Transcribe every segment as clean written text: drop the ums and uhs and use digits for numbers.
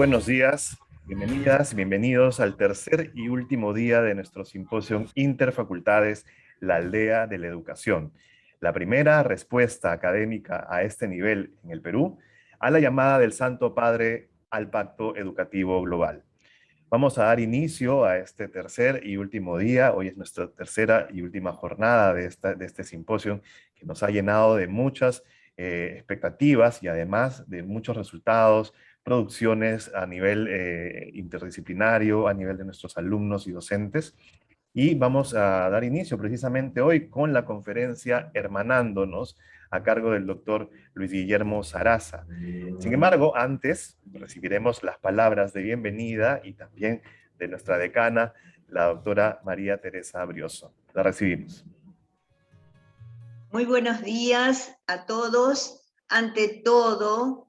buenos días, bienvenidas y bienvenidos al tercer y último día de nuestro simposio Interfacultades, la aldea de la educación. La primera respuesta académica a este nivel en el Perú, a la llamada del Santo Padre al Pacto Educativo Global. Vamos a dar inicio a este tercer y último día. Hoy es nuestra tercera y última jornada de este simposio que nos ha llenado de muchas expectativas y además de muchos resultados, producciones a nivel interdisciplinario, a nivel de nuestros alumnos y docentes. Y vamos a dar inicio precisamente hoy con la conferencia Hermanándonos, a cargo del doctor Luis Guillermo Sarasa. Sin embargo, antes recibiremos las palabras de bienvenida y también de nuestra decana, la doctora María Teresa Brioso. La recibimos. Muy buenos días a todos. Ante todo,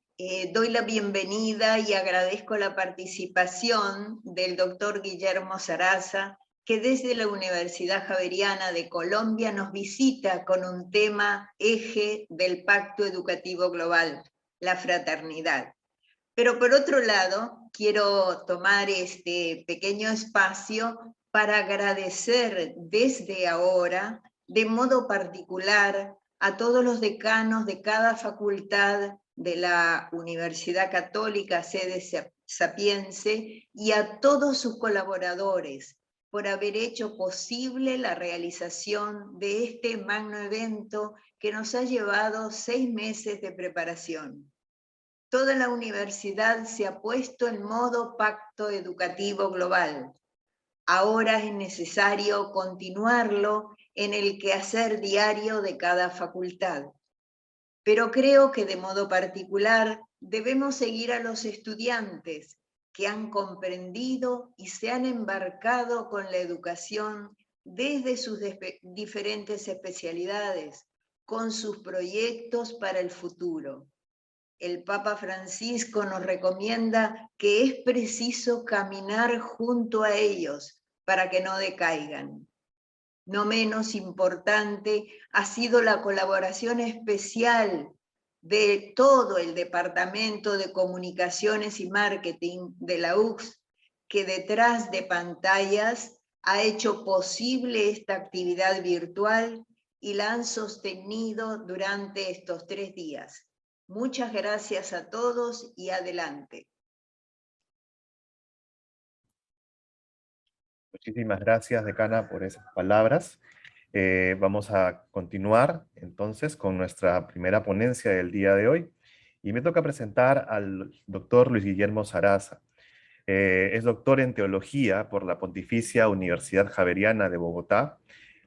doy la bienvenida y agradezco la participación del doctor Guillermo Sarasa, que desde la Universidad Javeriana de Colombia nos visita con un tema eje del Pacto Educativo Global, la fraternidad. Pero por otro lado, quiero tomar este pequeño espacio para agradecer desde ahora, de modo particular, a todos los decanos de cada facultad de la Universidad Católica Sede Sapiense y a todos sus colaboradores por haber hecho posible la realización de este magno evento que nos ha llevado 6 meses de preparación. Toda la universidad se ha puesto en modo pacto educativo global. Ahora es necesario continuarlo en el quehacer diario de cada facultad. Pero creo que de modo particular debemos seguir a los estudiantes que han comprendido y se han embarcado con la educación desde sus diferentes especialidades, con sus proyectos para el futuro. El Papa Francisco nos recomienda que es preciso caminar junto a ellos para que no decaigan. No menos importante ha sido la colaboración especial de todo el Departamento de Comunicaciones y Marketing de la UCS, que detrás de pantallas ha hecho posible esta actividad virtual y la han sostenido durante estos 3 días. Muchas gracias a todos y adelante. Muchísimas gracias, decana, por esas palabras. Vamos a continuar entonces con nuestra primera ponencia del día de hoy. Y me toca presentar al doctor Luis Guillermo Sarasa. Es doctor en Teología por la Pontificia Universidad Javeriana de Bogotá,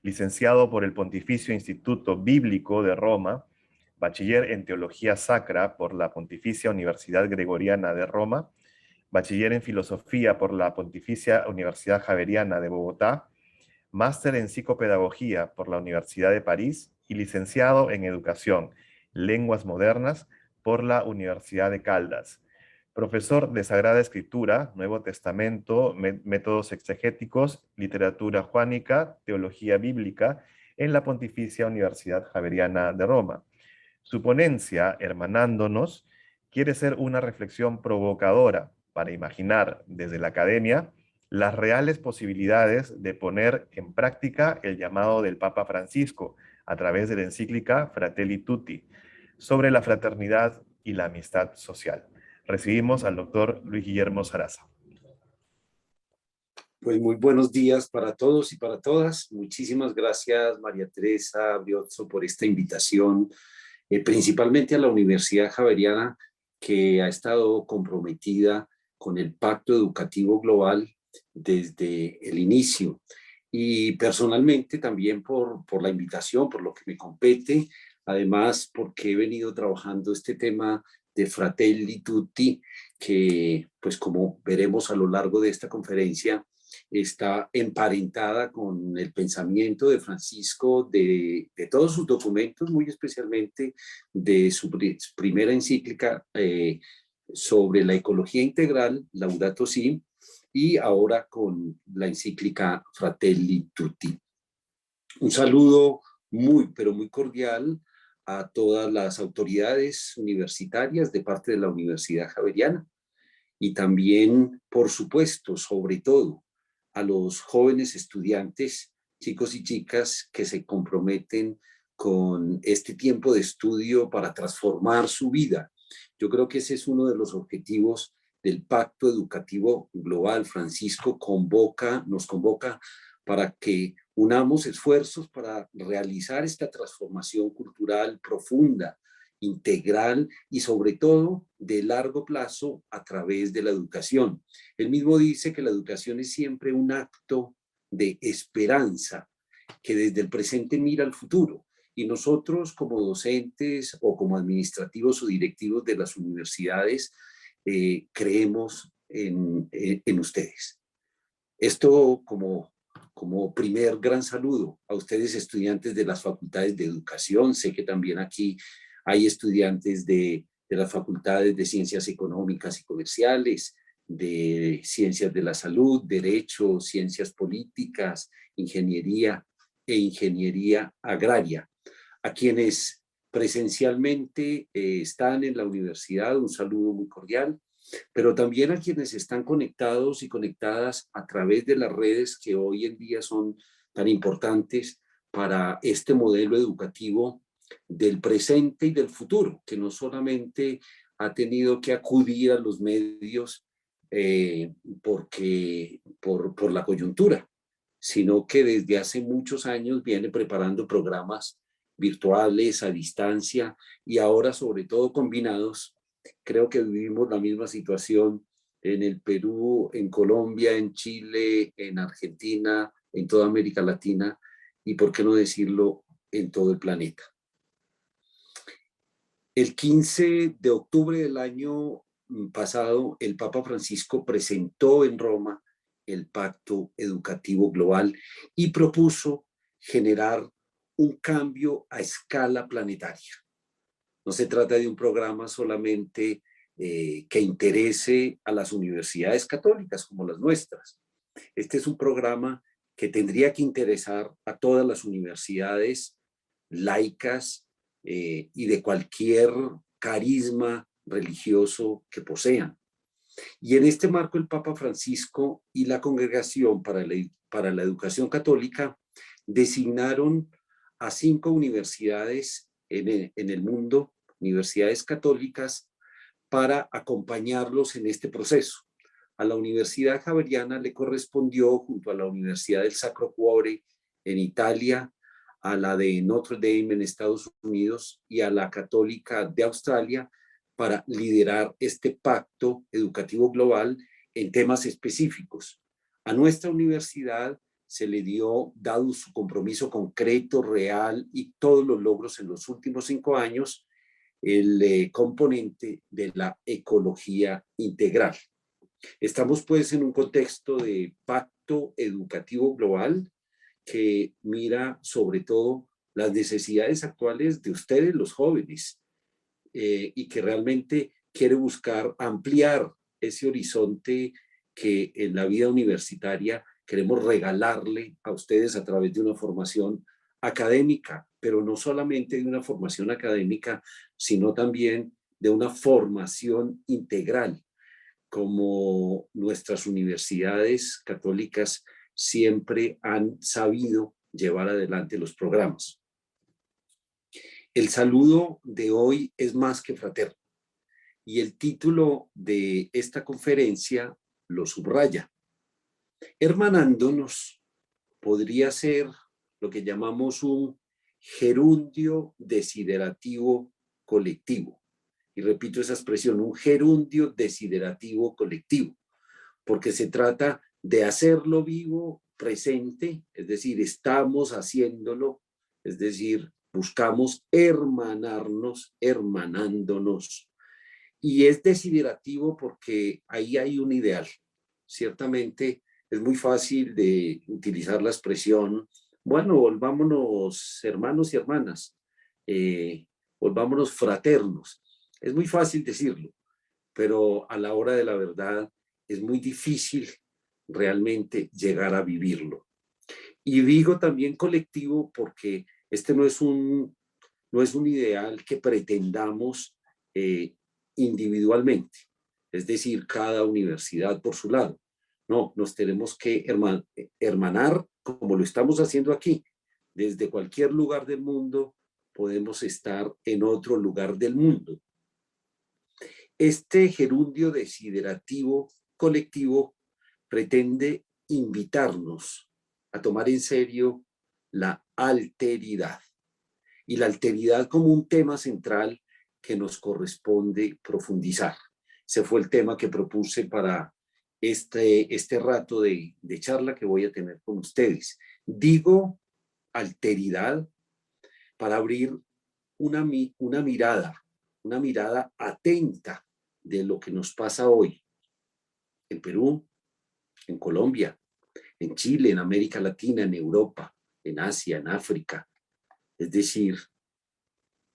licenciado por el Pontificio Instituto Bíblico de Roma, bachiller en Teología Sacra por la Pontificia Universidad Gregoriana de Roma, bachiller en Filosofía por la Pontificia Universidad Javeriana de Bogotá, máster en Psicopedagogía por la Universidad de París y licenciado en Educación, Lenguas Modernas por la Universidad de Caldas. Profesor de Sagrada Escritura, Nuevo Testamento, Métodos Exegéticos, Literatura Juánica, Teología Bíblica en la Pontificia Universidad Javeriana de Roma. Su ponencia, Hermanándonos, quiere ser una reflexión provocadora para imaginar desde la academia las reales posibilidades de poner en práctica el llamado del Papa Francisco a través de la encíclica Fratelli Tutti sobre la fraternidad y la amistad social. Recibimos al doctor Luis Guillermo Sarasa. Pues muy buenos días para todos y para todas. Muchísimas gracias, María Teresa Brioso, por esta invitación, principalmente a la Universidad Javeriana, que ha estado comprometida con el Pacto Educativo Global desde el inicio. Y personalmente también por la invitación, por lo que me compete, además porque he venido trabajando este tema de Fratelli Tutti, que pues como veremos a lo largo de esta conferencia, está emparentada con el pensamiento de Francisco, de todos sus documentos, muy especialmente de su primera encíclica sobre la ecología integral, Laudato Si, y ahora con la encíclica Fratelli Tutti. Un saludo muy, pero muy cordial a todas las autoridades universitarias de parte de la Universidad Javeriana y también, por supuesto, sobre todo, a los jóvenes estudiantes, chicos y chicas que se comprometen con este tiempo de estudio para transformar su vida. Yo creo que ese es uno de los objetivos del Pacto Educativo Global. Francisco nos convoca para que unamos esfuerzos para realizar esta transformación cultural profunda, integral y sobre todo de largo plazo a través de la educación. Él mismo dice que la educación es siempre un acto de esperanza que desde el presente mira al futuro. Y nosotros como docentes o como administrativos o directivos de las universidades creemos en ustedes. Esto como primer gran saludo a ustedes estudiantes de las facultades de educación. Sé que también aquí hay estudiantes de las facultades de ciencias económicas y comerciales, de ciencias de la salud, derecho, ciencias políticas, ingeniería e ingeniería agraria. A quienes presencialmente están en la universidad, un saludo muy cordial, pero también a quienes están conectados y conectadas a través de las redes que hoy en día son tan importantes para este modelo educativo del presente y del futuro, que no solamente ha tenido que acudir a los medios por la coyuntura, sino que desde hace muchos años viene preparando programas virtuales a distancia y ahora sobre todo combinados. Creo que vivimos la misma situación en el Perú, en Colombia, en Chile, en Argentina, en toda América Latina y, por qué no decirlo, en todo el planeta. El 15 de octubre del año pasado, el Papa Francisco presentó en Roma el Pacto Educativo Global y propuso generar un cambio a escala planetaria. No se trata de un programa solamente que interese a las universidades católicas como las nuestras. Este es un programa que tendría que interesar a todas las universidades laicas y de cualquier carisma religioso que posean. Y en este marco el Papa Francisco y la Congregación para la Educación Católica designaron a 5 universidades en el mundo, universidades católicas, para acompañarlos en este proceso. A la Universidad Javeriana le correspondió, junto a la Universidad del Sacro Cuore en Italia, a la de Notre Dame en Estados Unidos y a la Católica de Australia, para liderar este pacto educativo global en temas específicos. A nuestra universidad se le dio, dado su compromiso concreto, real y todos los logros en los últimos 5 años, el componente de la ecología integral. Estamos pues en un contexto de pacto educativo global que mira sobre todo las necesidades actuales de ustedes, los jóvenes, y que realmente quiere buscar ampliar ese horizonte que en la vida universitaria queremos regalarle a ustedes a través de una formación académica, pero no solamente de una formación académica, sino también de una formación integral, como nuestras universidades católicas siempre han sabido llevar adelante los programas. El saludo de hoy es más que fraterno y el título de esta conferencia lo subraya. Hermanándonos podría ser lo que llamamos un gerundio desiderativo colectivo. Y repito esa expresión, un gerundio desiderativo colectivo, porque se trata de hacerlo vivo, presente, es decir, estamos haciéndolo, es decir, buscamos hermanarnos, hermanándonos. Y es desiderativo porque ahí hay un ideal. Ciertamente es muy fácil de utilizar la expresión, bueno, volvámonos hermanos y hermanas, volvámonos fraternos. Es muy fácil decirlo, pero a la hora de la verdad es muy difícil realmente llegar a vivirlo. Y digo también colectivo porque este no es un ideal que pretendamos individualmente. es decir, cada universidad por su lado. No, nos tenemos que hermanar como lo estamos haciendo aquí. Desde cualquier lugar del mundo podemos estar en otro lugar del mundo. Este gerundio desiderativo colectivo pretende invitarnos a tomar en serio la alteridad. Y la alteridad como un tema central que nos corresponde profundizar. Ese fue el tema que propuse para este rato de charla que voy a tener con ustedes. Digo alteridad para abrir una mirada atenta de lo que nos pasa hoy en Perú, en Colombia, en Chile, en América Latina, en Europa, en Asia, en África, es decir,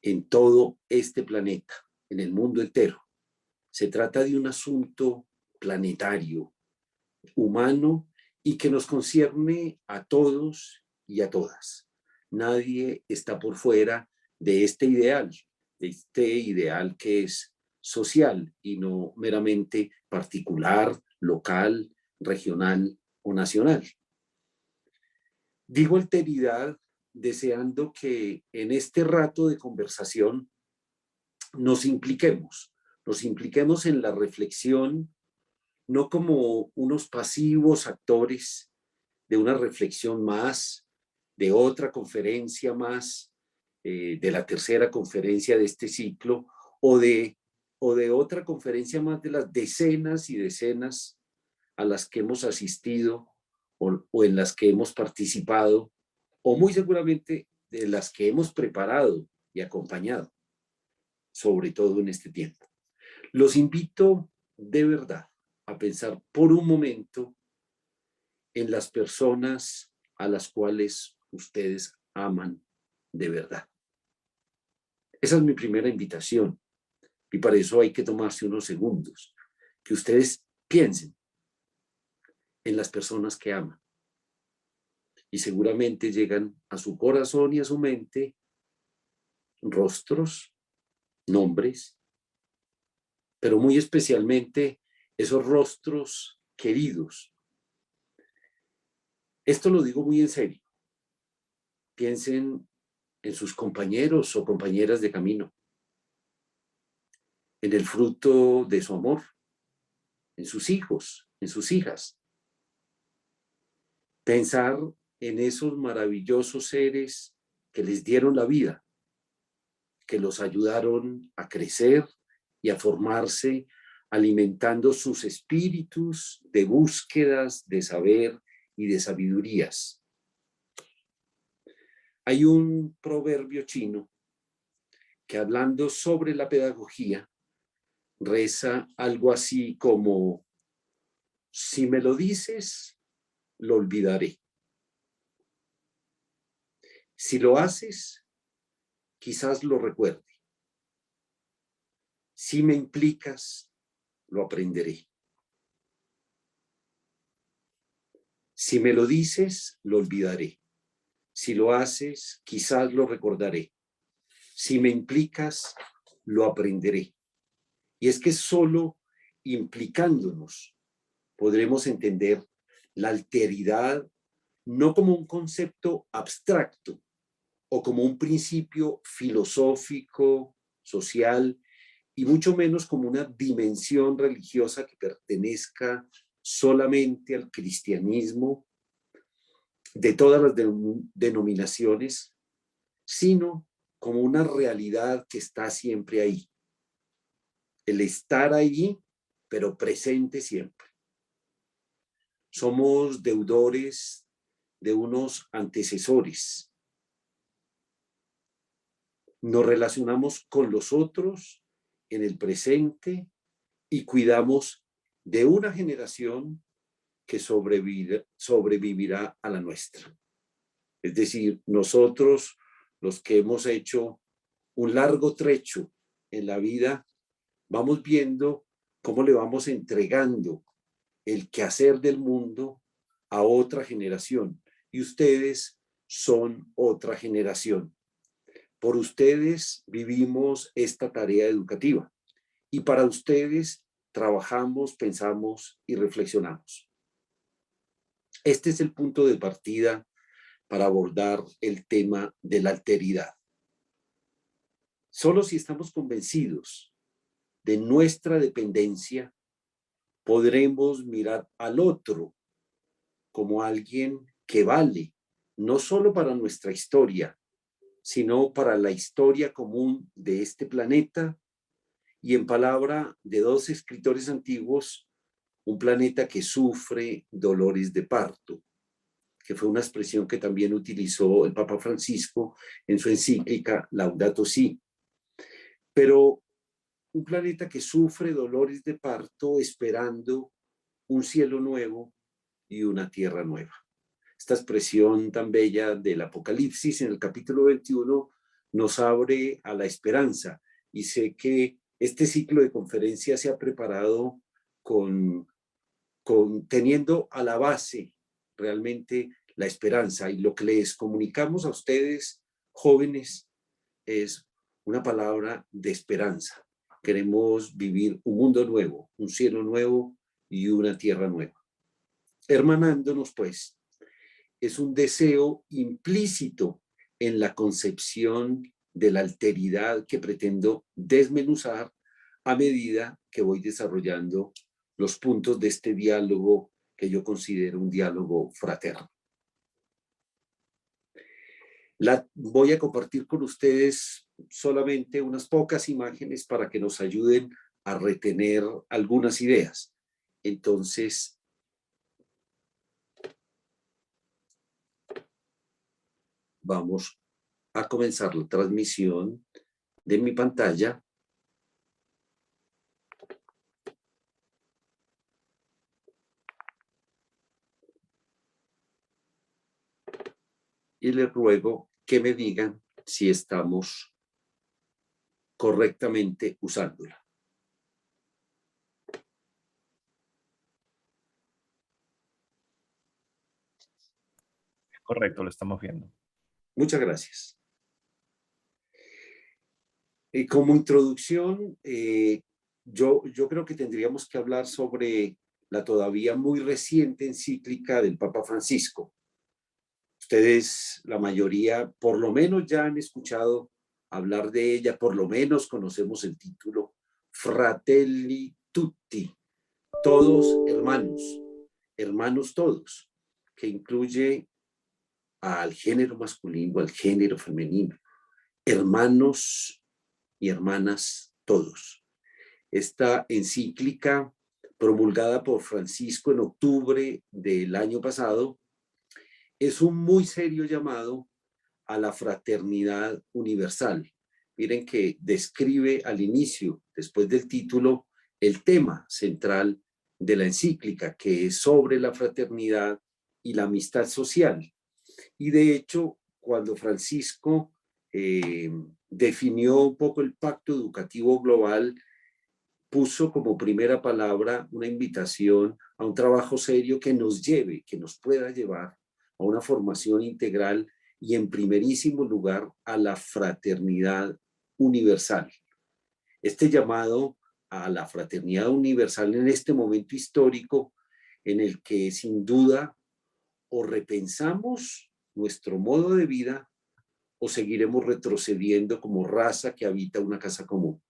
en todo este planeta, en el mundo entero. Se trata de un asunto planetario, humano, y que nos concierne a todos y a todas. Nadie está por fuera de este ideal que es social y no meramente particular, local, regional o nacional. Digo alteridad deseando que en este rato de conversación nos impliquemos en la reflexión, no como unos pasivos actores de una reflexión más, de otra conferencia más, de la tercera conferencia de este ciclo, o de otra conferencia más de las decenas y decenas a las que hemos asistido o en las que hemos participado, o muy seguramente de las que hemos preparado y acompañado, sobre todo en este tiempo. Los invito de verdad a pensar por un momento en las personas a las cuales ustedes aman de verdad. Esa es mi primera invitación y para eso hay que tomarse unos segundos, que ustedes piensen en las personas que aman y seguramente llegan a su corazón y a su mente rostros, nombres, pero muy especialmente esos rostros queridos. Esto lo digo muy en serio. Piensen en sus compañeros o compañeras de camino, en el fruto de su amor, en sus hijos, en sus hijas. Pensar en esos maravillosos seres que les dieron la vida, que los ayudaron a crecer y a formarse, alimentando sus espíritus de búsquedas, de saber y de sabidurías. Hay un proverbio chino que, hablando sobre la pedagogía, reza algo así como: si me lo dices, lo olvidaré. Si lo haces, quizás lo recuerde. Si me implicas, lo aprenderé. Si me lo dices, lo olvidaré. Si lo haces, quizás lo recordaré. Si me implicas, lo aprenderé. Y es que solo implicándonos podremos entender la alteridad no como un concepto abstracto o como un principio filosófico, social, y mucho menos como una dimensión religiosa que pertenezca solamente al cristianismo de todas las denominaciones, sino como una realidad que está siempre ahí. El estar allí, pero presente siempre. Somos deudores de unos antecesores. Nos relacionamos con los otros en el presente y cuidamos de una generación que sobrevivirá a la nuestra. Es decir, nosotros, los que hemos hecho un largo trecho en la vida, vamos viendo cómo le vamos entregando el quehacer del mundo a otra generación. Y ustedes son otra generación. Por ustedes vivimos esta tarea educativa y para ustedes trabajamos, pensamos y reflexionamos. Este es el punto de partida para abordar el tema de la alteridad. Solo si estamos convencidos de nuestra dependencia, podremos mirar al otro como alguien que vale, no solo para nuestra historia, sino para la historia común de este planeta y, en palabra de dos escritores antiguos, un planeta que sufre dolores de parto, que fue una expresión que también utilizó el Papa Francisco en su encíclica Laudato Si. Pero un planeta que sufre dolores de parto esperando un cielo nuevo y una tierra nueva. Esta expresión tan bella del Apocalipsis en el capítulo 21 nos abre a la esperanza, y sé que este ciclo de conferencias se ha preparado teniendo a la base realmente la esperanza, y lo que les comunicamos a ustedes, jóvenes, es una palabra de esperanza. Queremos vivir un mundo nuevo, un cielo nuevo y una tierra nueva. Hermanándonos, pues, es un deseo implícito en la concepción de la alteridad que pretendo desmenuzar a medida que voy desarrollando los puntos de este diálogo que yo considero un diálogo fraterno. Voy a compartir con ustedes solamente unas pocas imágenes para que nos ayuden a retener algunas ideas. Entonces, vamos a comenzar la transmisión de mi pantalla. Y les ruego que me digan si estamos correctamente usándola. Correcto, lo estamos viendo. Muchas gracias. Como introducción, yo creo que tendríamos que hablar sobre la todavía muy reciente encíclica del Papa Francisco. Ustedes, la mayoría, por lo menos ya han escuchado hablar de ella, por lo menos conocemos el título, Fratelli Tutti, todos hermanos, hermanos todos, que incluye al género masculino, al género femenino, hermanos y hermanas todos. Esta encíclica, promulgada por Francisco en octubre del año pasado, es un muy serio llamado a la fraternidad universal. Miren que describe al inicio, después del título, el tema central de la encíclica, que es sobre la fraternidad y la amistad social. Y de hecho, cuando Francisco definió un poco el pacto educativo global, puso como primera palabra una invitación a un trabajo serio que nos lleve, que nos pueda llevar a una formación integral y, en primerísimo lugar, a la fraternidad universal. Este llamado a la fraternidad universal en este momento histórico en el que, sin duda, o repensamos nuestro modo de vida o seguiremos retrocediendo como raza que habita una casa común.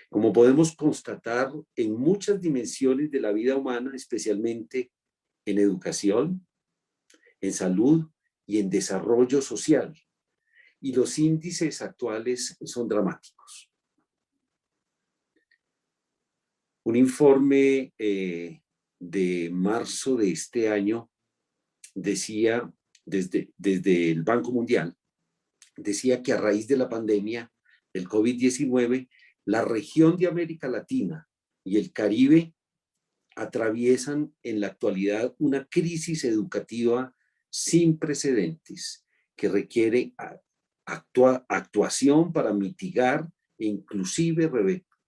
Como podemos constatar en muchas dimensiones de la vida humana, especialmente en educación, en salud y en desarrollo social, y los índices actuales son dramáticos. Un informe de marzo de este año decía, desde el Banco Mundial, decía que a raíz de la pandemia del COVID-19, la región de América Latina y el Caribe atraviesan en la actualidad una crisis educativa sin precedentes que requiere actuación para mitigar e inclusive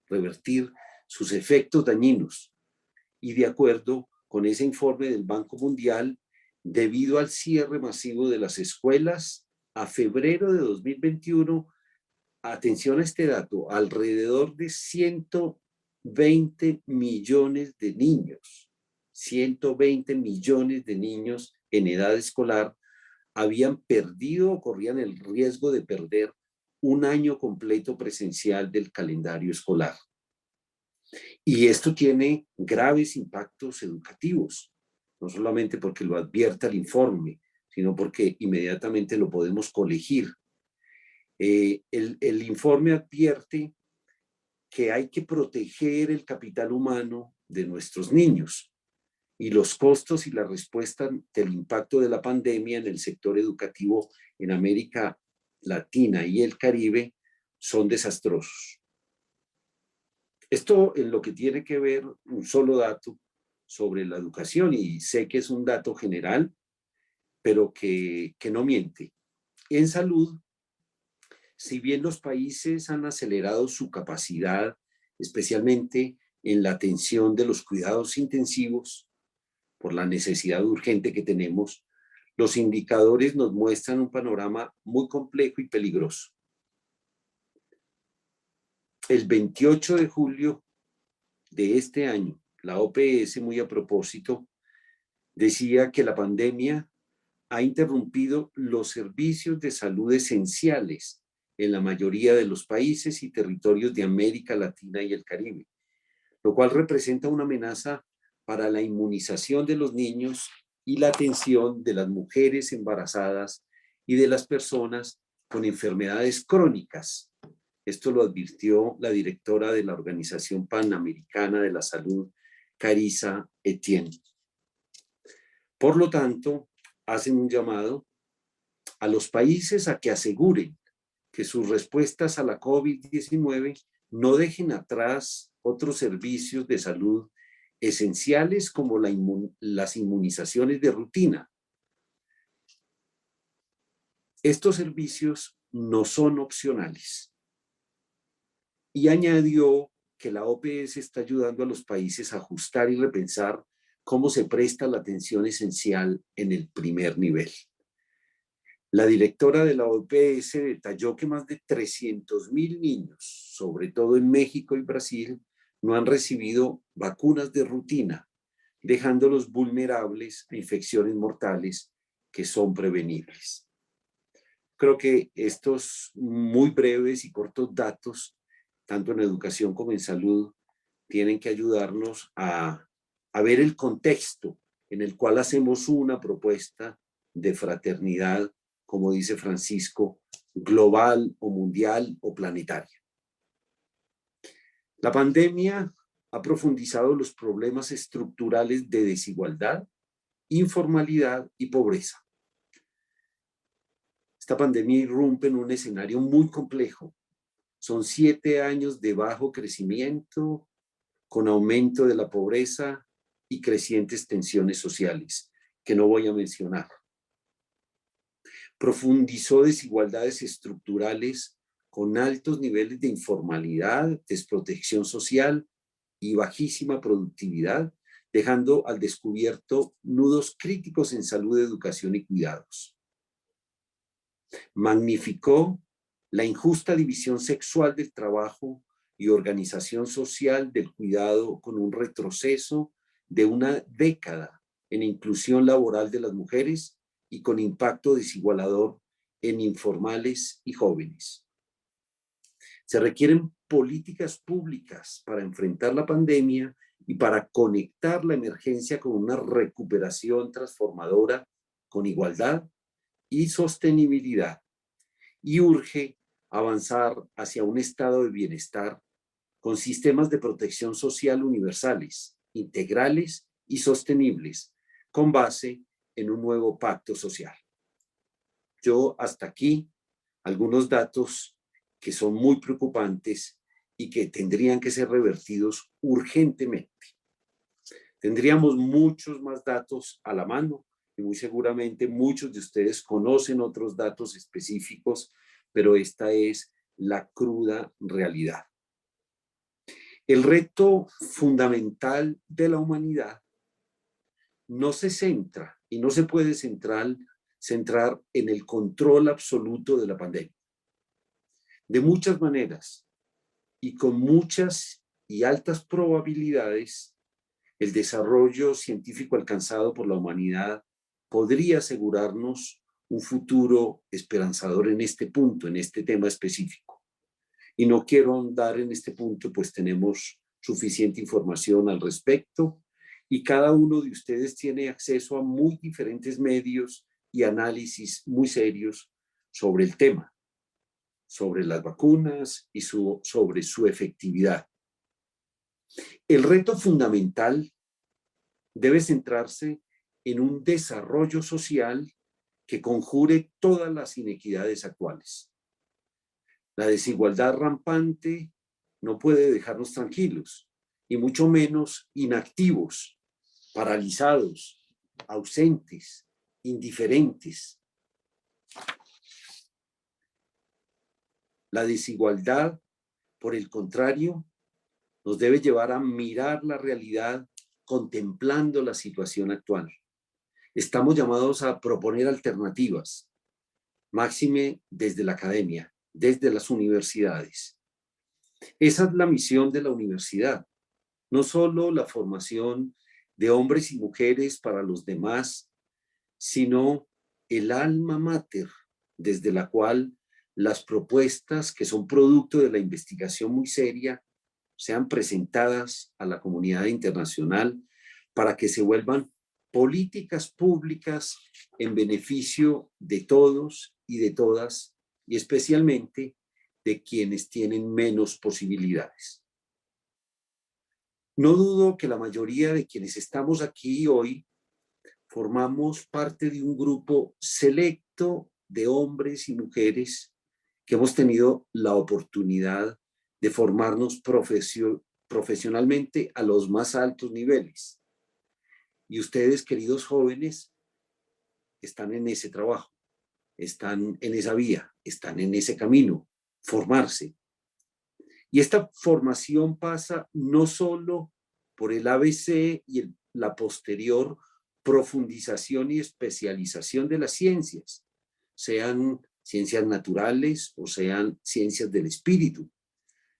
revertir sus efectos dañinos. Y de acuerdo con ese informe del Banco Mundial, debido al cierre masivo de las escuelas, a febrero de 2021, atención a este dato, alrededor de 120 120 millones de niños, 120 millones de niños en edad escolar habían perdido o corrían el riesgo de perder un año completo presencial del calendario escolar. Y esto tiene graves impactos educativos, no solamente porque lo advierta el informe, sino porque inmediatamente lo podemos colegir. El informe advierte que hay que proteger el capital humano de nuestros niños y los costos y la respuesta del impacto de la pandemia en el sector educativo en América Latina y el Caribe son desastrosos. Esto en lo que tiene que ver un solo dato sobre la educación, y sé que es un dato general, pero que no miente. En salud, si bien los países han acelerado su capacidad, especialmente en la atención de los cuidados intensivos, por la necesidad urgente que tenemos, los indicadores nos muestran un panorama muy complejo y peligroso. El 28 de julio de este año, la OPS, muy a propósito, decía que la pandemia ha interrumpido los servicios de salud esenciales en la mayoría de los países y territorios de América Latina y el Caribe, lo cual representa una amenaza para la inmunización de los niños y la atención de las mujeres embarazadas y de las personas con enfermedades crónicas. Esto lo advirtió la directora de la Organización Panamericana de la Salud, Carissa Etienne. Por lo tanto, hacen un llamado a los países a que aseguren que sus respuestas a la COVID-19 no dejen atrás otros servicios de salud esenciales como las inmunizaciones de rutina. Estos servicios no son opcionales. Y añadió que la OPS está ayudando a los países a ajustar y repensar cómo se presta la atención esencial en el primer nivel. La directora de la OPS detalló que más de 300,000 niños, sobre todo en México y Brasil, no han recibido vacunas de rutina, dejándolos vulnerables a infecciones mortales que son prevenibles. Creo que estos muy breves y cortos datos, tanto en educación como en salud, tienen que ayudarnos a ver el contexto en el cual hacemos una propuesta de fraternidad, como dice Francisco, global o mundial o planetaria. La pandemia ha profundizado los problemas estructurales de desigualdad, informalidad y pobreza. Esta pandemia irrumpe en un escenario muy complejo. Son 7 años de bajo crecimiento, con aumento de la pobreza y crecientes tensiones sociales, que no voy a mencionar. Profundizó desigualdades estructurales con altos niveles de informalidad, desprotección social y bajísima productividad, dejando al descubierto nudos críticos en salud, educación y cuidados. Magnificó la injusta división sexual del trabajo y organización social del cuidado, con un retroceso de una década en inclusión laboral de las mujeres y con impacto desigualador en informales y jóvenes. Se requieren políticas públicas para enfrentar la pandemia y para conectar la emergencia con una recuperación transformadora con igualdad y sostenibilidad. Y urge avanzar hacia un estado de bienestar con sistemas de protección social universales, integrales y sostenibles, con base en un nuevo pacto social. Yo hasta aquí algunos datos que son muy preocupantes y que tendrían que ser revertidos urgentemente. Tendríamos muchos más datos a la mano y muy seguramente muchos de ustedes conocen otros datos específicos, pero esta es la cruda realidad. El reto fundamental de la humanidad no se centra y no se puede centrar en el control absoluto de la pandemia. De muchas maneras y con muchas y altas probabilidades, el desarrollo científico alcanzado por la humanidad podría asegurarnos un futuro esperanzador en este punto, en este tema específico. Y no quiero ahondar en este punto, pues tenemos suficiente información al respecto y cada uno de ustedes tiene acceso a muy diferentes medios y análisis muy serios sobre el tema, sobre las vacunas y sobre su efectividad. El reto fundamental debe centrarse en un desarrollo social que conjure todas las inequidades actuales. La desigualdad rampante no puede dejarnos tranquilos, y mucho menos inactivos, paralizados, ausentes, indiferentes. La desigualdad, por el contrario, nos debe llevar a mirar la realidad contemplando la situación actual. Estamos llamados a proponer alternativas, máxime desde la academia, desde las universidades. Esa es la misión de la universidad, no solo la formación de hombres y mujeres para los demás, sino el alma mater desde la cual las propuestas que son producto de la investigación muy seria sean presentadas a la comunidad internacional para que se vuelvan políticas públicas en beneficio de todos y de todas, y especialmente de quienes tienen menos posibilidades. No dudo que la mayoría de quienes estamos aquí hoy formamos parte de un grupo selecto de hombres y mujeres que hemos tenido la oportunidad de formarnos profesionalmente a los más altos niveles. Y ustedes, queridos jóvenes, están en ese trabajo, están en esa vía, están en ese camino, formarse. Y esta formación pasa no solo por el ABC y la posterior profundización y especialización de las ciencias, sean ciencias naturales o sean ciencias del espíritu,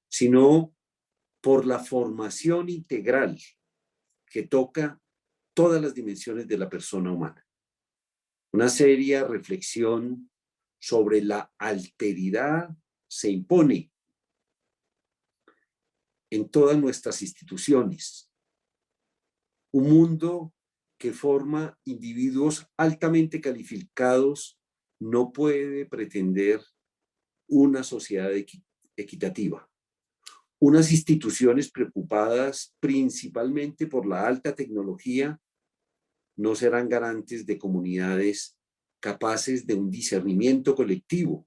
sino por la formación integral que toca todas las dimensiones de la persona humana. Una seria reflexión sobre la alteridad se impone en todas nuestras instituciones. Un mundo que forma individuos altamente calificados no puede pretender una sociedad equitativa. Unas instituciones preocupadas principalmente por la alta tecnología no serán garantes de comunidades capaces de un discernimiento colectivo.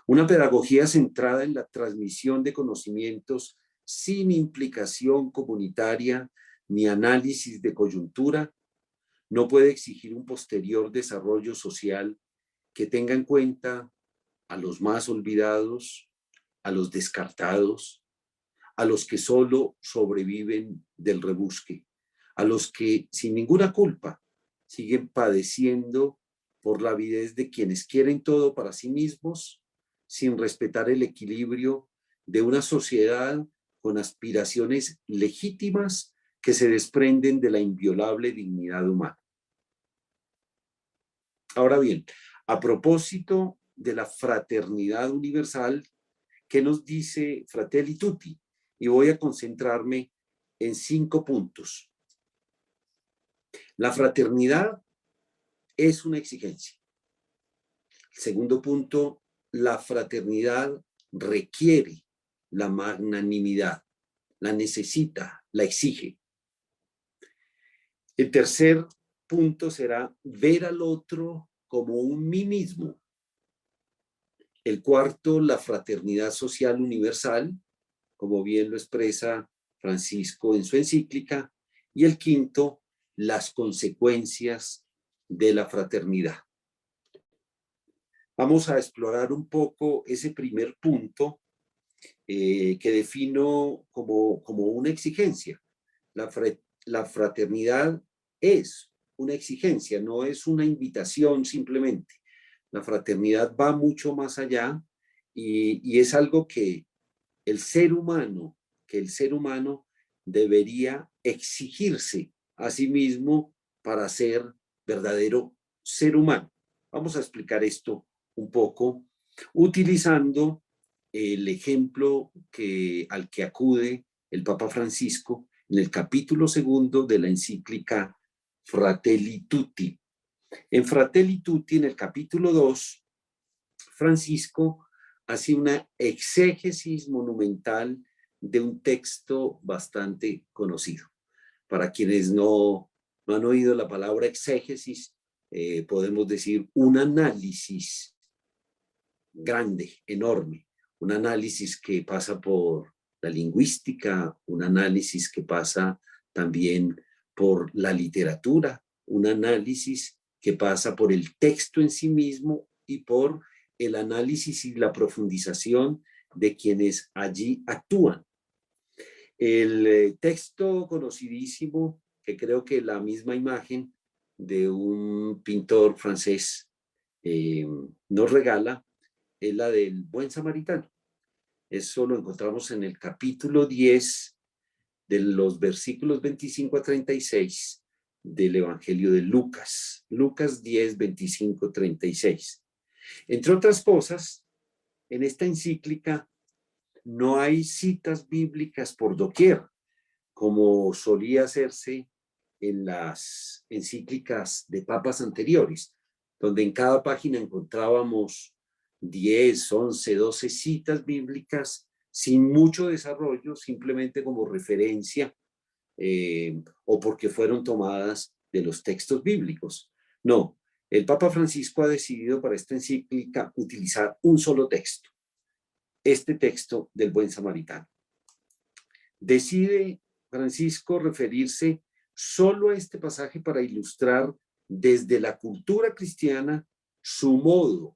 Una pedagogía centrada en la transmisión de conocimientos sin implicación comunitaria ni análisis de coyuntura no puede exigir un posterior desarrollo social que tenga en cuenta a los más olvidados, a los descartados, a los que solo sobreviven del rebusque, a los que sin ninguna culpa siguen padeciendo por la avidez de quienes quieren todo para sí mismos, sin respetar el equilibrio de una sociedad con aspiraciones legítimas que se desprenden de la inviolable dignidad humana. Ahora bien, a propósito de la fraternidad universal, ¿qué nos dice Fratelli Tutti? Y voy a concentrarme en 5 puntos. La fraternidad es una exigencia. El segundo punto, la fraternidad requiere la magnanimidad, la necesita, la exige. El tercer punto será ver al otro como un mí mismo. El cuarto, la fraternidad social universal, como bien lo expresa Francisco en su encíclica. Y el quinto, las consecuencias de la fraternidad. Vamos a explorar un poco ese primer punto que defino como una exigencia. La fraternidad es una exigencia, no es una invitación simplemente. La fraternidad va mucho más allá y es algo que el ser humano que el ser humano debería exigirse a sí mismo para ser verdadero ser humano. Vamos a explicar esto un poco utilizando el ejemplo al que acude el Papa Francisco en el capítulo 2 de la encíclica Fratelli Tutti. En Fratelli Tutti, en el capítulo 2, Francisco hace una exégesis monumental de un texto bastante conocido. Para quienes no han oído la palabra exégesis, podemos decir un análisis grande, enorme, un análisis que pasa por la lingüística, un análisis que pasa también por la literatura, un análisis que pasa por el texto en sí mismo y por el análisis y la profundización de quienes allí actúan. El texto conocidísimo, que creo que la misma imagen de un pintor francés nos regala, es la del buen samaritano. Eso lo encontramos en el capítulo 10 de los versículos 25 a 36 del Evangelio de Lucas. Lucas 10, 25, 36. Entre otras cosas, en esta encíclica no hay citas bíblicas por doquier, como solía hacerse en las encíclicas de papas anteriores, donde en cada página encontrábamos 10, 11, 12 citas bíblicas sin mucho desarrollo, simplemente como referencia o porque fueron tomadas de los textos bíblicos. No, el Papa Francisco ha decidido para esta encíclica utilizar un solo texto, este texto del buen samaritano. Decide Francisco referirse solo a este pasaje para ilustrar desde la cultura cristiana su modo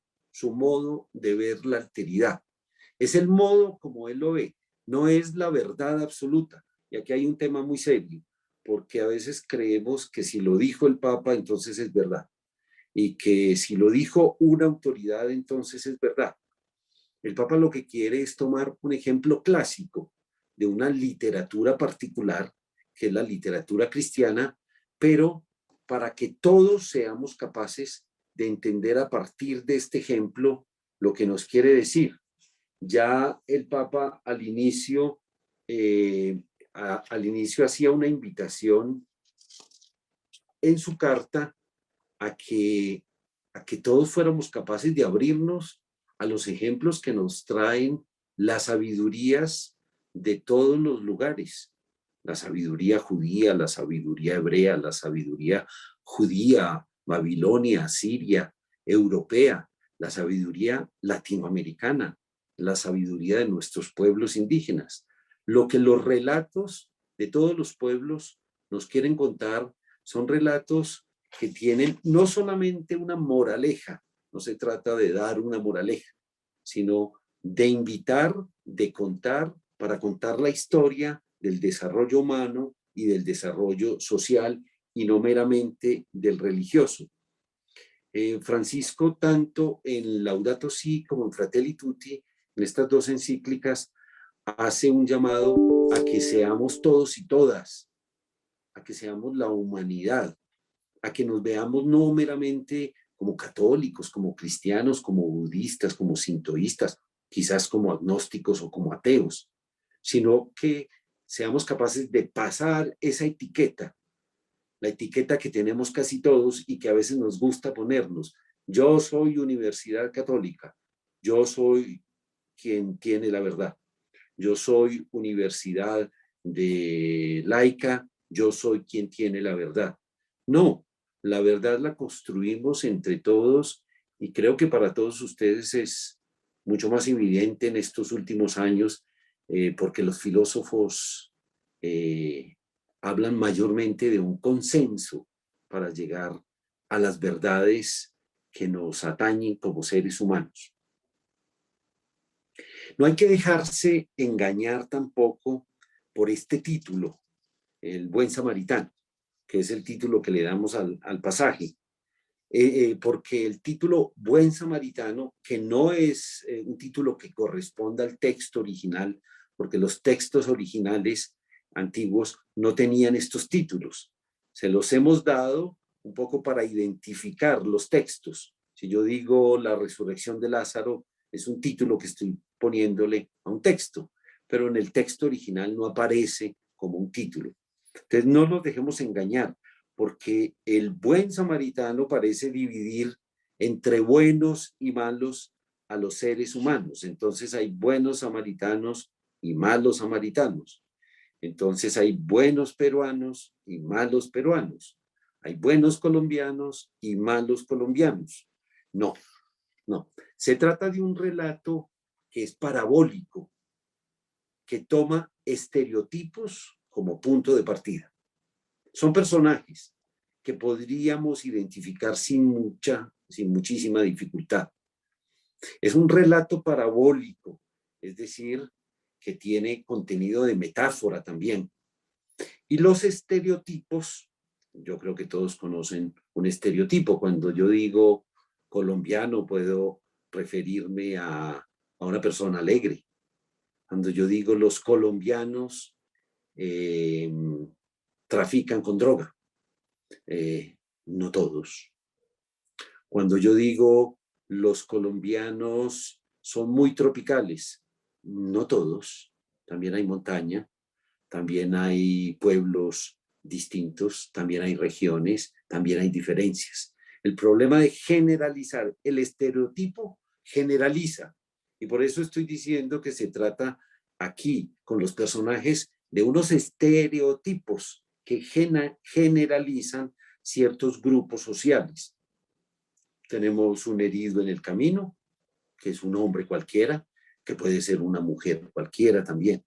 de ver la alteridad. Es el modo como él lo ve, no es la verdad absoluta. Y aquí hay un tema muy serio, porque a veces creemos que si lo dijo el Papa, entonces es verdad. Y que si lo dijo una autoridad, entonces es verdad. El Papa lo que quiere es tomar un ejemplo clásico de una literatura particular, que es la literatura cristiana, pero para que todos seamos capaces de entender a partir de este ejemplo lo que nos quiere decir. Ya el Papa al inicio hacía una invitación en su carta a que todos fuéramos capaces de abrirnos a los ejemplos que nos traen las sabidurías de todos los lugares. La sabiduría judía, la sabiduría hebrea, la sabiduría judía, babilonia, siria, europea, la sabiduría latinoamericana, la sabiduría de nuestros pueblos indígenas. Lo que los relatos de todos los pueblos nos quieren contar son relatos que tienen no solamente una moraleja, no se trata de dar una moraleja, sino de invitar, de contar, para contar la historia del desarrollo humano y del desarrollo social y no meramente del religioso. Francisco, tanto en Laudato Si como en Fratelli Tutti, en estas dos encíclicas, hace un llamado a que seamos todos y todas, a que seamos la humanidad, a que nos veamos no meramente como católicos, como cristianos, como budistas, como sintoístas, quizás como agnósticos o como ateos, sino que seamos capaces de pasar esa etiqueta, la etiqueta que tenemos casi todos y que a veces nos gusta ponernos. Yo soy Universidad Católica, yo soy quien tiene la verdad, yo soy Universidad de Laica, yo soy quien tiene la verdad. No, la verdad la construimos entre todos y creo que para todos ustedes es mucho más evidente en estos últimos años porque los filósofos hablan mayormente de un consenso para llegar a las verdades que nos atañen como seres humanos. No hay que dejarse engañar tampoco por este título, el buen samaritano, que es el título que le damos al pasaje, porque el título buen samaritano, que no es un título que corresponda al texto original, porque los textos originales antiguos no tenían estos títulos. Se los hemos dado un poco para identificar los textos. Si yo digo la resurrección de Lázaro, es un título que estoy poniéndole a un texto, pero en el texto original no aparece como un título. Entonces no nos dejemos engañar, porque el buen samaritano parece dividir entre buenos y malos a los seres humanos. Entonces hay buenos samaritanos y malos samaritanos. Entonces hay buenos peruanos y malos peruanos. Hay buenos colombianos y malos colombianos. No, no. Se trata de un relato que es parabólico, que toma estereotipos como punto de partida. Son personajes que podríamos identificar sin muchísima dificultad. Es un relato parabólico, es decir, que tiene contenido de metáfora también. Y los estereotipos, yo creo que todos conocen un estereotipo. Cuando yo digo colombiano, puedo referirme a una persona alegre. Cuando yo digo los colombianos trafican con droga, no todos. Cuando yo digo los colombianos son muy tropicales, no todos. También hay montaña, también hay pueblos distintos, también hay regiones, también hay diferencias. El problema de generalizar, el estereotipo generaliza. Y por eso estoy diciendo que se trata aquí, con los personajes, de unos estereotipos que generalizan ciertos grupos sociales. Tenemos un herido en el camino, que es un hombre cualquiera, que puede ser una mujer cualquiera también.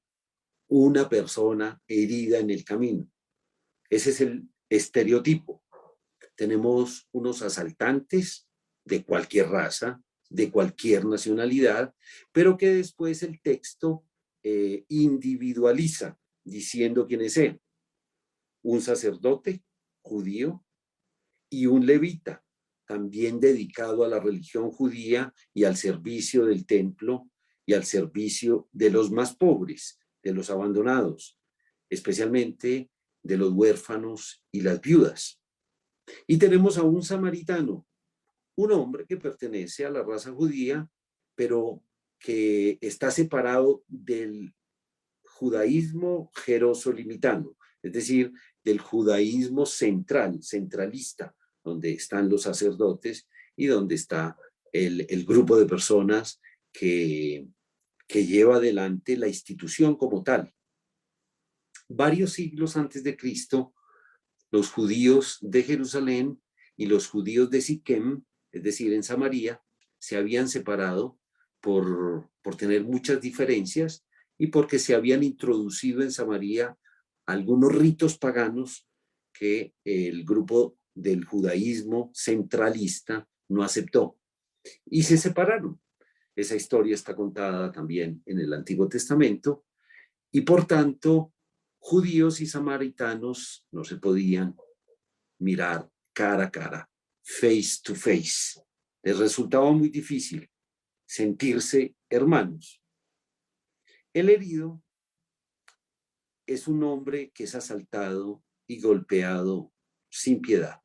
Una persona herida en el camino. Ese es el estereotipo. Tenemos unos asaltantes de cualquier raza, de cualquier nacionalidad, pero que después el texto individualiza, diciendo quiénes sean. Un sacerdote judío y un levita, también dedicado a la religión judía y al servicio del templo y al servicio de los más pobres, de los abandonados, especialmente de los huérfanos y las viudas. Y tenemos a un samaritano, un hombre que pertenece a la raza judía, pero que está separado del judaísmo jerosolimitano, es decir, del judaísmo centralista, donde están los sacerdotes y donde está el grupo de personas que lleva adelante la institución como tal. Varios siglos antes de Cristo, los judíos de Jerusalén y los judíos de Siquem, es decir, en Samaria, se habían separado por tener muchas diferencias y porque se habían introducido en Samaria algunos ritos paganos que el grupo del judaísmo centralista no aceptó y se separaron. Esa historia está contada también en el Antiguo Testamento y por tanto judíos y samaritanos no se podían mirar cara a cara, face to face. Les resultaba muy difícil sentirse hermanos. El herido es un hombre que es asaltado y golpeado sin piedad.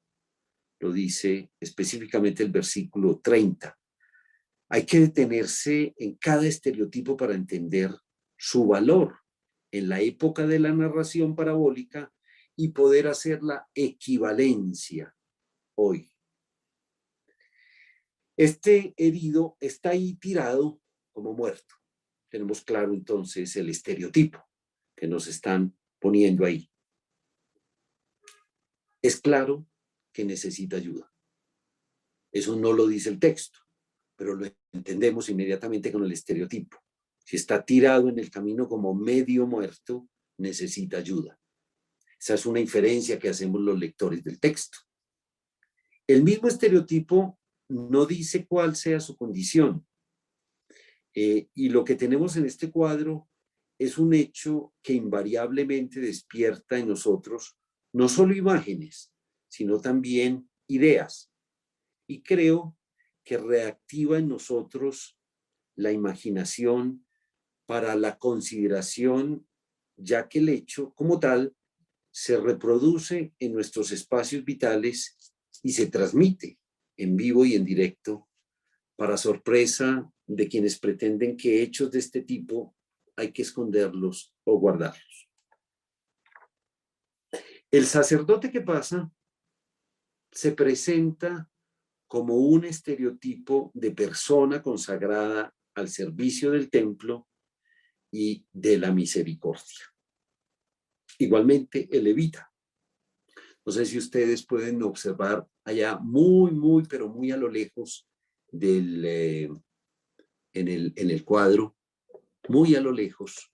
Lo dice específicamente el versículo 30. Hay que detenerse en cada estereotipo para entender su valor en la época de la narración parabólica y poder hacer la equivalencia hoy. Este herido está ahí tirado como muerto. Tenemos claro entonces el estereotipo que nos están poniendo ahí. Es claro que necesita ayuda. Eso no lo dice el texto, pero lo entendemos inmediatamente con el estereotipo. Si está tirado en el camino como medio muerto, necesita ayuda. Esa es una inferencia que hacemos los lectores del texto. El mismo estereotipo no dice cuál sea su condición. Y lo que tenemos en este cuadro es un hecho que invariablemente despierta en nosotros no solo imágenes, sino también ideas. Y creo que reactiva en nosotros la imaginación para la consideración, ya que el hecho como tal se reproduce en nuestros espacios vitales y se transmite en vivo y en directo, para sorpresa de quienes pretenden que hechos de este tipo hay que esconderlos o guardarlos. El sacerdote que pasa se presenta como un estereotipo de persona consagrada al servicio del templo y de la misericordia. Igualmente el levita. No sé si ustedes pueden observar allá muy, pero muy a lo lejos en el cuadro, muy a lo lejos,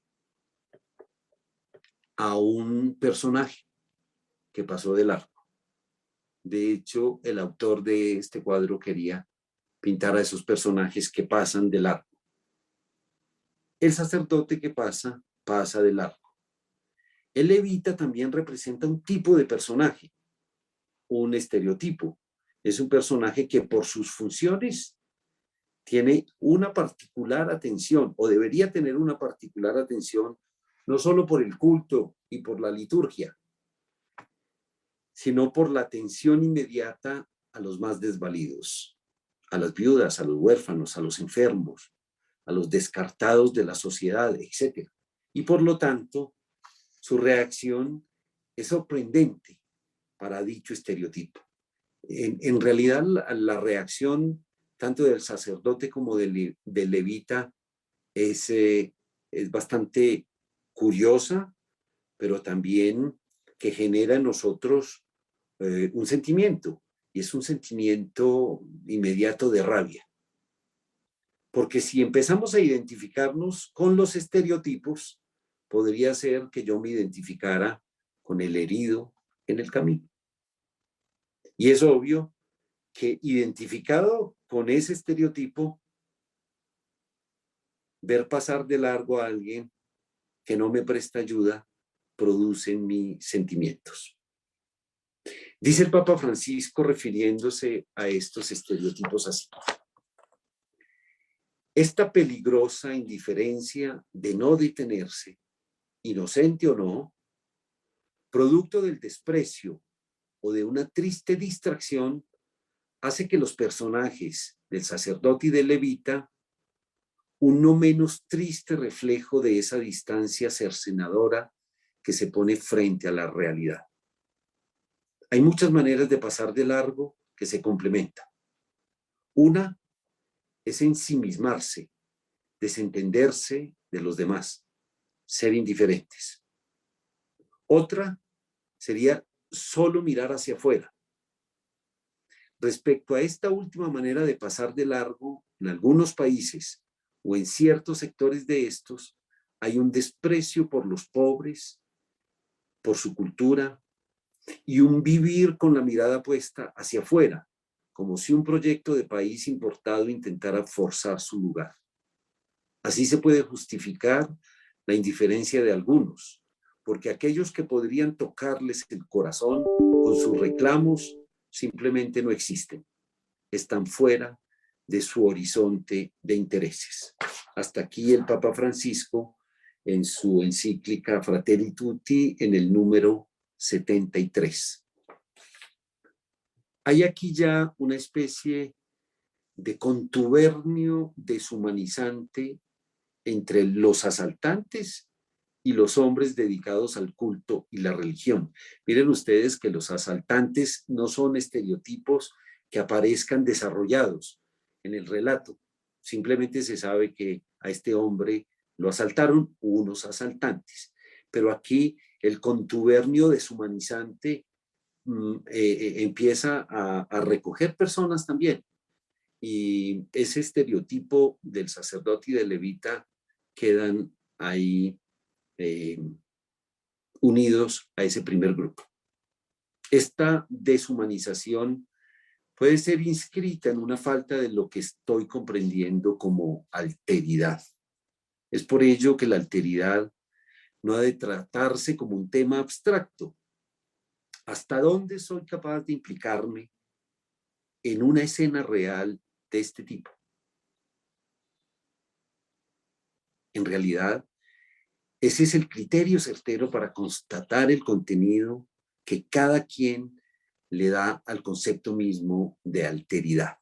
a un personaje que pasó del arco. De hecho, el autor de este cuadro quería pintar a esos personajes que pasan del arco. El sacerdote que pasa, pasa del arco. El levita también representa un tipo de personaje, un estereotipo. Es un personaje que por sus funciones tiene una particular atención, o debería tener una particular atención, no solo por el culto y por la liturgia, sino por la atención inmediata a los más desvalidos, a las viudas, a los huérfanos, a los enfermos, a los descartados de la sociedad, etc. Y por lo tanto, su reacción es sorprendente para dicho estereotipo. En realidad, la reacción tanto del sacerdote como del levita es bastante curiosa, pero también que genera en nosotros un sentimiento, y es un sentimiento inmediato de rabia. Porque si empezamos a identificarnos con los estereotipos, podría ser que yo me identificara con el herido en el camino. Y es obvio que identificado con ese estereotipo, ver pasar de largo a alguien que no me presta ayuda produce en mí sentimientos. Dice el Papa Francisco refiriéndose a estos estereotipos así: esta peligrosa indiferencia de no detenerse, inocente o no, producto del desprecio o de una triste distracción, hace que los personajes del sacerdote y del levita, un no menos triste reflejo de esa distancia cercenadora que se pone frente a la realidad. Hay muchas maneras de pasar de largo que se complementan. Una es ensimismarse, desentenderse de los demás, ser indiferentes. Otra sería solo mirar hacia afuera. Respecto a esta última manera de pasar de largo, en algunos países o en ciertos sectores de estos, hay un desprecio por los pobres, por su cultura, y un vivir con la mirada puesta hacia afuera, como si un proyecto de país importado intentara forzar su lugar. Así se puede justificar la indiferencia de algunos, porque aquellos que podrían tocarles el corazón con sus reclamos simplemente no existen, están fuera de su horizonte de intereses. Hasta aquí el Papa Francisco en su encíclica Fratelli Tutti en el número 73. Hay aquí ya una especie de contubernio deshumanizante entre los asaltantes y los hombres dedicados al culto y la religión. Miren ustedes que los asaltantes no son estereotipos que aparezcan desarrollados en el relato. Simplemente se sabe que a este hombre lo asaltaron unos asaltantes. Pero aquí el contubernio deshumanizante empieza a recoger personas también. Y ese estereotipo del sacerdote y del levita quedan ahí unidos a ese primer grupo. Esta deshumanización puede ser inscrita en una falta de lo que estoy comprendiendo como alteridad. Es por ello que la alteridad no ha de tratarse como un tema abstracto. ¿Hasta dónde soy capaz de implicarme en una escena real de este tipo? En en realidad, ese es el criterio certero para constatar el contenido que cada quien le da al concepto mismo de alteridad.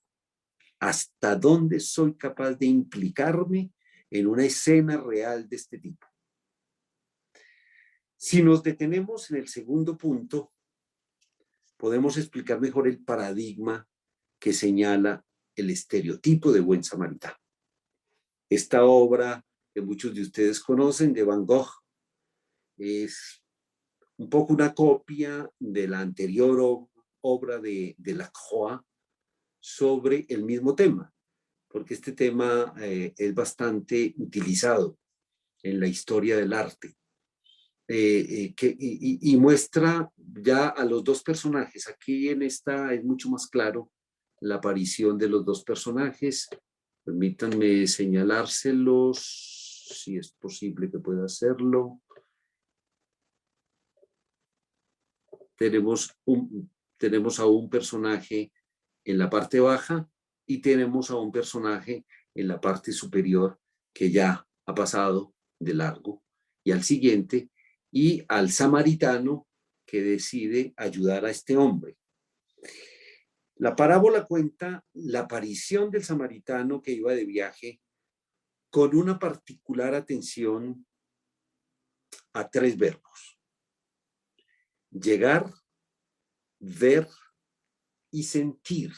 ¿Hasta dónde soy capaz de implicarme en una escena real de este tipo? Si nos detenemos en el segundo punto, podemos explicar mejor el paradigma que señala el estereotipo de buen samaritano. Esta obra que muchos de ustedes conocen, de Van Gogh, es un poco una copia de la anterior obra de Lacroix sobre el mismo tema, porque este tema es bastante utilizado en la historia del arte. Y muestra ya a los dos personajes. Aquí en esta es mucho más claro la aparición de los dos personajes. Permítanme señalárselos, si es posible que pueda hacerlo. Tenemos a un personaje en la parte baja y tenemos a un personaje en la parte superior que ya ha pasado de largo, y al siguiente, y al samaritano que decide ayudar a este hombre. La parábola cuenta la aparición del samaritano que iba de viaje con una particular atención a tres verbos: llegar, ver y sentir.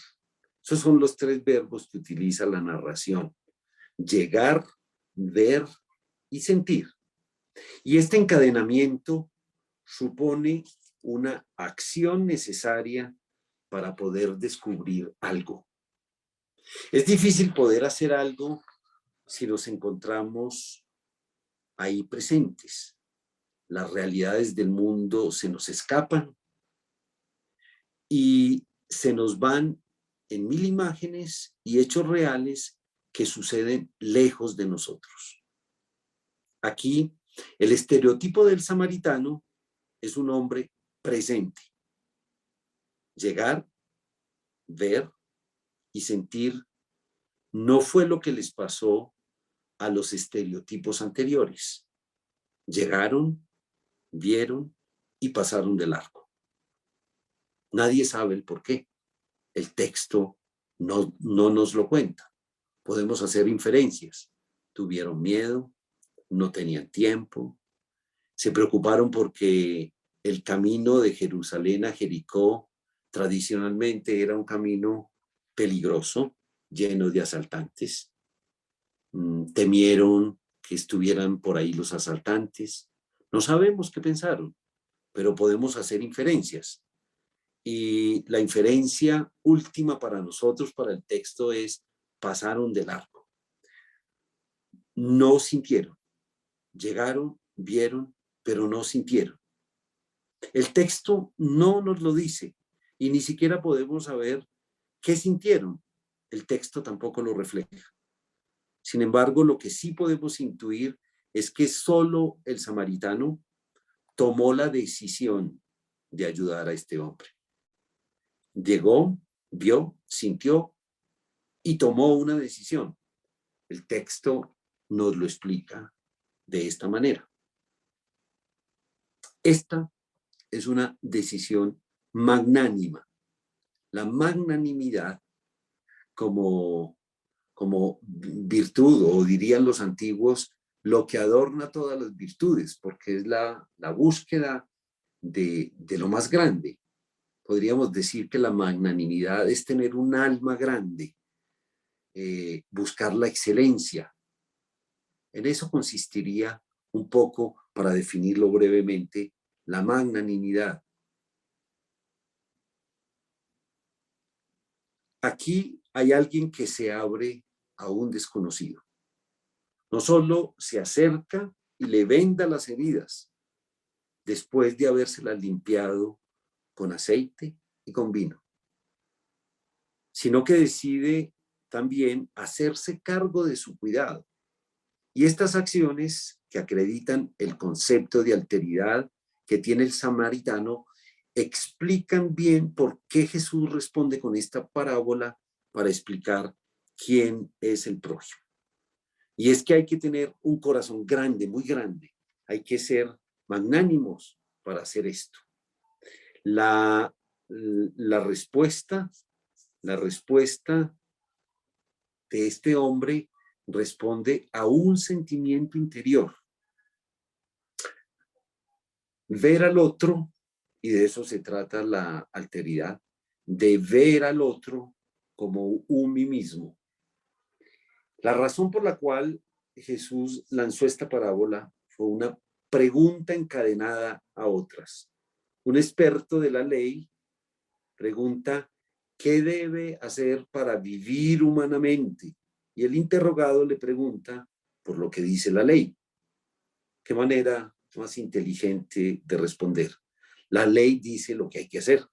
Esos son los tres verbos que utiliza la narración: llegar, ver y sentir. Y este encadenamiento supone una acción necesaria para poder descubrir algo. Es difícil poder hacer algo si nos encontramos ahí presentes. Las realidades del mundo se nos escapan y se nos van en mil imágenes y hechos reales que suceden lejos de nosotros. Aquí, el estereotipo del samaritano es un hombre presente. Llegar, ver y sentir no fue lo que les pasó a los estereotipos anteriores. Llegaron, vieron y pasaron de largo. Nadie sabe el por qué. El texto no nos lo cuenta. Podemos hacer inferencias. Tuvieron miedo, no tenían tiempo, se preocuparon porque el camino de Jerusalén a Jericó tradicionalmente era un camino peligroso, lleno de asaltantes. Temieron que estuvieran por ahí los asaltantes. No sabemos qué pensaron, pero podemos hacer inferencias. Y la inferencia última para nosotros, para el texto, es: pasaron de largo. No sintieron. Llegaron, vieron, pero no sintieron. El texto no nos lo dice y ni siquiera podemos saber qué sintieron. El texto tampoco lo refleja. Sin embargo, lo que sí podemos intuir es que solo el samaritano tomó la decisión de ayudar a este hombre. Llegó, vio, sintió y tomó una decisión. El texto nos lo explica de esta manera. Esta es una decisión magnánima. La magnanimidad como virtud, o dirían los antiguos, lo que adorna todas las virtudes, porque es la búsqueda de lo más grande. Podríamos decir que la magnanimidad es tener un alma grande, buscar la excelencia. En eso consistiría un poco, para definirlo brevemente, la magnanimidad. Aquí hay alguien que se abre a un desconocido. No solo se acerca y le venda las heridas después de habérselas limpiado con aceite y con vino, sino que decide también hacerse cargo de su cuidado. Y estas acciones que acreditan el concepto de alteridad que tiene el samaritano explican bien por qué Jesús responde con esta parábola para explicar quién es el prójimo. Y es que hay que tener un corazón grande, muy grande. Hay que ser magnánimos para hacer esto. La respuesta de este hombre responde a un sentimiento interior. Ver al otro, y de eso se trata la alteridad, de ver al otro como un mí mismo. La razón por la cual Jesús lanzó esta parábola fue una pregunta encadenada a otras. Un experto de la ley pregunta, ¿qué debe hacer para vivir humanamente? Y el interrogado le pregunta por lo que dice la ley. ¿Qué manera más inteligente de responder? La ley dice lo que hay que hacer.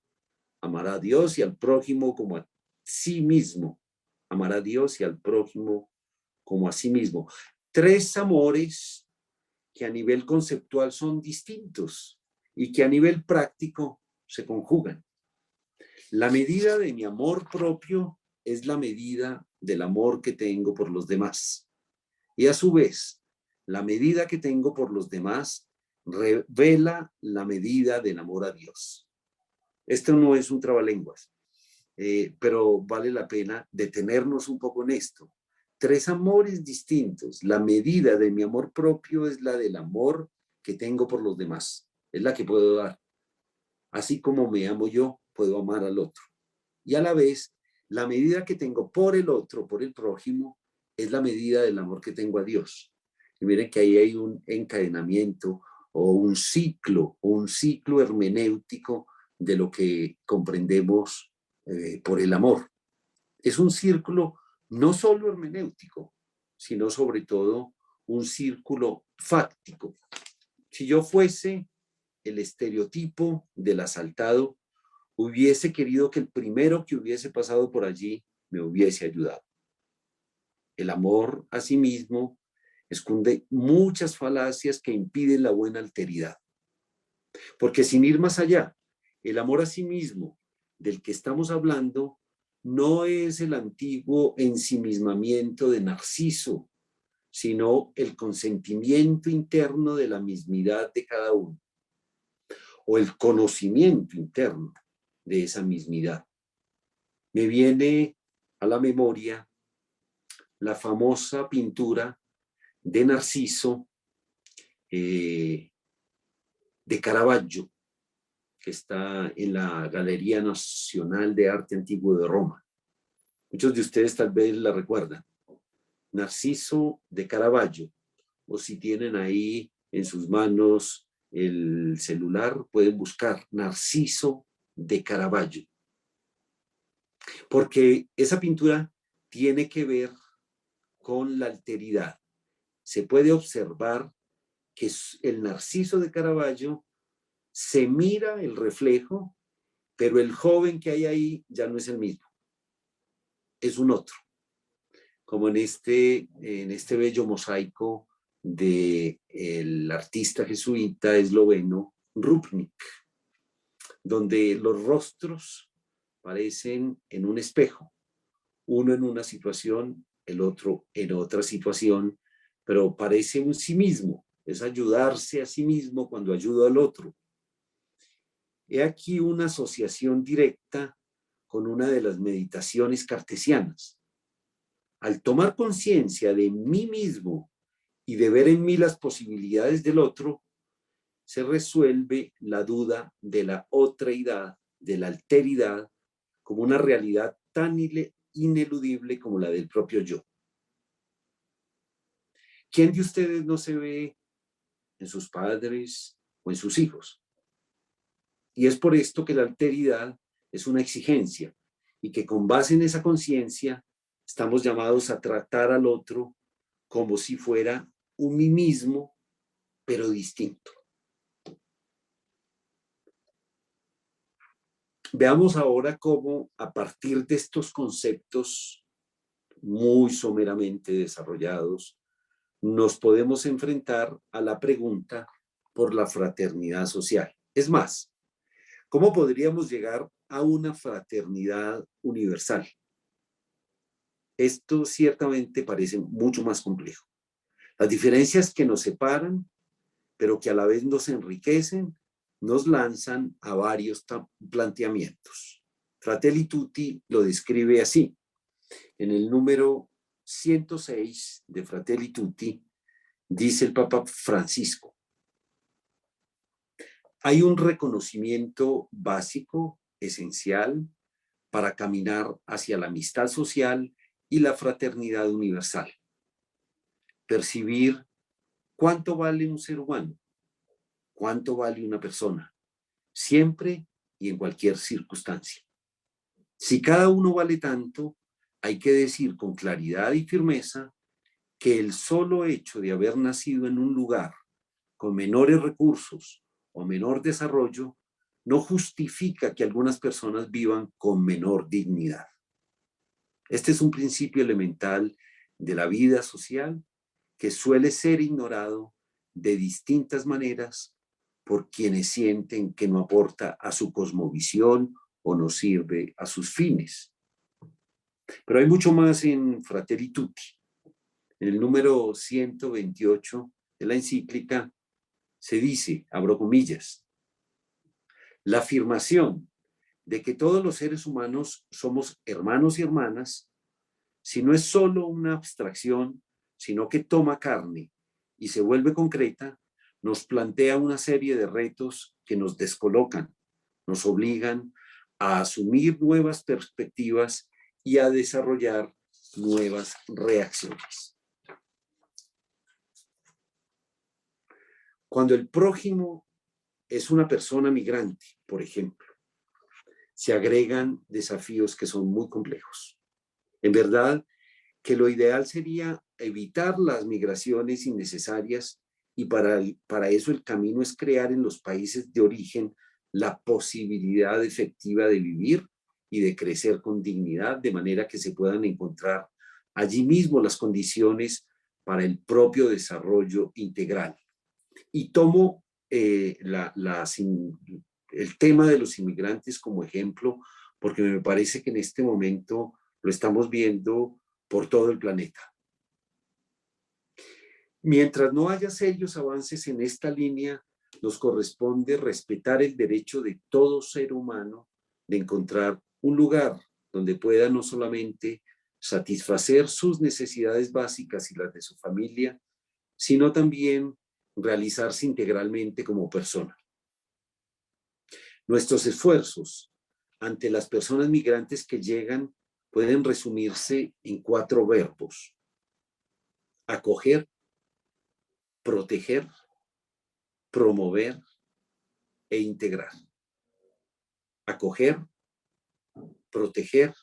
Amar a Dios y al prójimo como a sí mismo. Amar a Dios y al prójimo como a sí mismo. 3 amores que a nivel conceptual son distintos y que a nivel práctico se conjugan. La medida de mi amor propio es la medida del amor que tengo por los demás. Y a su vez, la medida que tengo por los demás revela la medida del amor a Dios. Esto no es un trabalenguas, pero vale la pena detenernos un poco en esto. 3 amores distintos. La medida de mi amor propio es la del amor que tengo por los demás. Es la que puedo dar. Así como me amo yo, puedo amar al otro. Y a la vez, la medida que tengo por el otro, por el prójimo, es la medida del amor que tengo a Dios. Y miren que ahí hay un encadenamiento o un ciclo hermenéutico de lo que comprendemos por el amor. Es un círculo no solo hermenéutico, sino sobre todo un círculo fáctico. Si yo fuese el estereotipo del asaltado, hubiese querido que el primero que hubiese pasado por allí me hubiese ayudado. El amor a sí mismo esconde muchas falacias que impiden la buena alteridad. Porque sin ir más allá, el amor a sí mismo del que estamos hablando no es el antiguo ensimismamiento de Narciso, sino el consentimiento interno de la mismidad de cada uno, o el conocimiento interno de esa mismidad. Me viene a la memoria la famosa pintura de Narciso de Caravaggio, que está en la Galería Nacional de Arte Antiguo de Roma. Muchos de ustedes tal vez la recuerdan. Narciso de Caravaggio, o si tienen ahí en sus manos el celular, pueden buscar Narciso de Caravaggio. Porque esa pintura tiene que ver con la alteridad. Se puede observar que el Narciso de Caravaggio se mira el reflejo, pero el joven que hay ahí ya no es el mismo, es un otro. Como en este bello mosaico del artista jesuita esloveno Rupnik, donde los rostros parecen en un espejo, uno en una situación, el otro en otra situación, pero parece un sí mismo, es ayudarse a sí mismo cuando ayuda al otro. He aquí una asociación directa con una de las meditaciones cartesianas. Al tomar conciencia de mí mismo y de ver en mí las posibilidades del otro, se resuelve la duda de la otreidad, de la alteridad, como una realidad tan ineludible como la del propio yo. ¿Quién de ustedes no se ve en sus padres o en sus hijos? Y es por esto que la alteridad es una exigencia y que con base en esa conciencia estamos llamados a tratar al otro como si fuera un mí mismo, pero distinto. Veamos ahora cómo a partir de estos conceptos muy someramente desarrollados, nos podemos enfrentar a la pregunta por la fraternidad social. Es más, ¿cómo podríamos llegar a una fraternidad universal? Esto ciertamente parece mucho más complejo. Las diferencias que nos separan, pero que a la vez nos enriquecen, nos lanzan a varios planteamientos. Fratelli Tutti lo describe así. En el número 106 de Fratelli Tutti, dice el Papa Francisco: hay un reconocimiento básico, esencial, para caminar hacia la amistad social y la fraternidad universal. Percibir cuánto vale un ser humano, cuánto vale una persona, siempre y en cualquier circunstancia. Si cada uno vale tanto, hay que decir con claridad y firmeza que el solo hecho de haber nacido en un lugar con menores recursos o menor desarrollo no justifica que algunas personas vivan con menor dignidad. Este es un principio elemental de la vida social que suele ser ignorado de distintas maneras por quienes sienten que no aporta a su cosmovisión o no sirve a sus fines. Pero hay mucho más en Fratelli Tutti. En el número 128 de la encíclica se dice, abro comillas, la afirmación de que todos los seres humanos somos hermanos y hermanas, si no es solo una abstracción, sino que toma carne y se vuelve concreta, nos plantea una serie de retos que nos descolocan, nos obligan a asumir nuevas perspectivas y a desarrollar nuevas reacciones. Cuando el prójimo es una persona migrante, por ejemplo, se agregan desafíos que son muy complejos. En verdad, que lo ideal sería evitar las migraciones innecesarias y para eso el camino es crear en los países de origen la posibilidad efectiva de vivir y de crecer con dignidad, de manera que se puedan encontrar allí mismo las condiciones para el propio desarrollo integral. Y tomo el tema de los inmigrantes como ejemplo, porque me parece que en este momento lo estamos viendo por todo el planeta. Mientras no haya serios avances en esta línea, nos corresponde respetar el derecho de todo ser humano de encontrar un lugar donde pueda no solamente satisfacer sus necesidades básicas y las de su familia, sino también realizarse integralmente como persona. Nuestros esfuerzos ante las personas migrantes que llegan pueden resumirse en 4 verbos: acoger, proteger, promover e integrar. Acoger, proteger,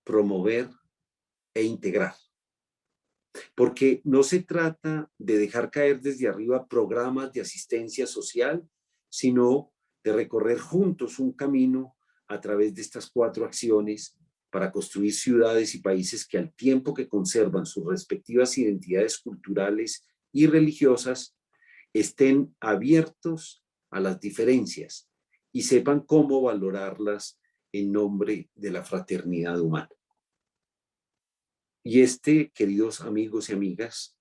promover e integrar. Porque no se trata de dejar caer desde arriba programas de asistencia social, sino de recorrer juntos un camino a través de estas 4 acciones para construir ciudades y países que al tiempo que conservan sus respectivas identidades culturales y religiosas, estén abiertos a las diferencias y sepan cómo valorarlas en nombre de la fraternidad humana. Y queridos amigos y amigas,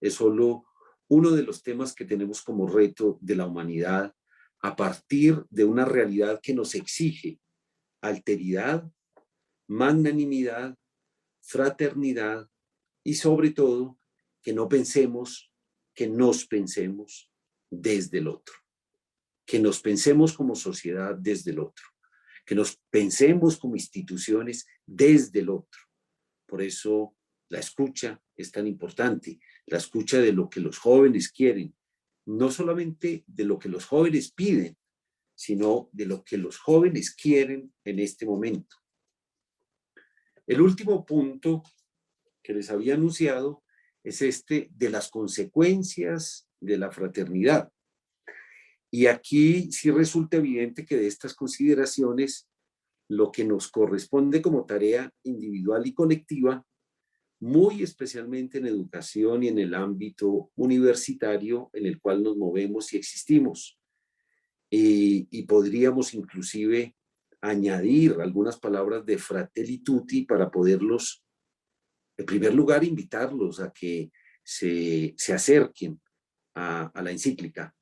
es solo uno de los temas que tenemos como reto de la humanidad a partir de una realidad que nos exige alteridad, magnanimidad, fraternidad y sobre todo que no pensemos, que nos pensemos desde el otro, que nos pensemos como sociedad desde el otro, que nos pensemos como instituciones desde el otro. Por eso la escucha es tan importante, la escucha de lo que los jóvenes quieren, no solamente de lo que los jóvenes piden, sino de lo que los jóvenes quieren en este momento. El último punto que les había anunciado es de las consecuencias de la fraternidad. Y aquí sí resulta evidente que de estas consideraciones, lo que nos corresponde como tarea individual y colectiva, muy especialmente en educación y en el ámbito universitario en el cual nos movemos y existimos. Y podríamos inclusive añadir algunas palabras de Fratelli Tutti para poderlos, en primer lugar, invitarlos a que se acerquen a la encíclica,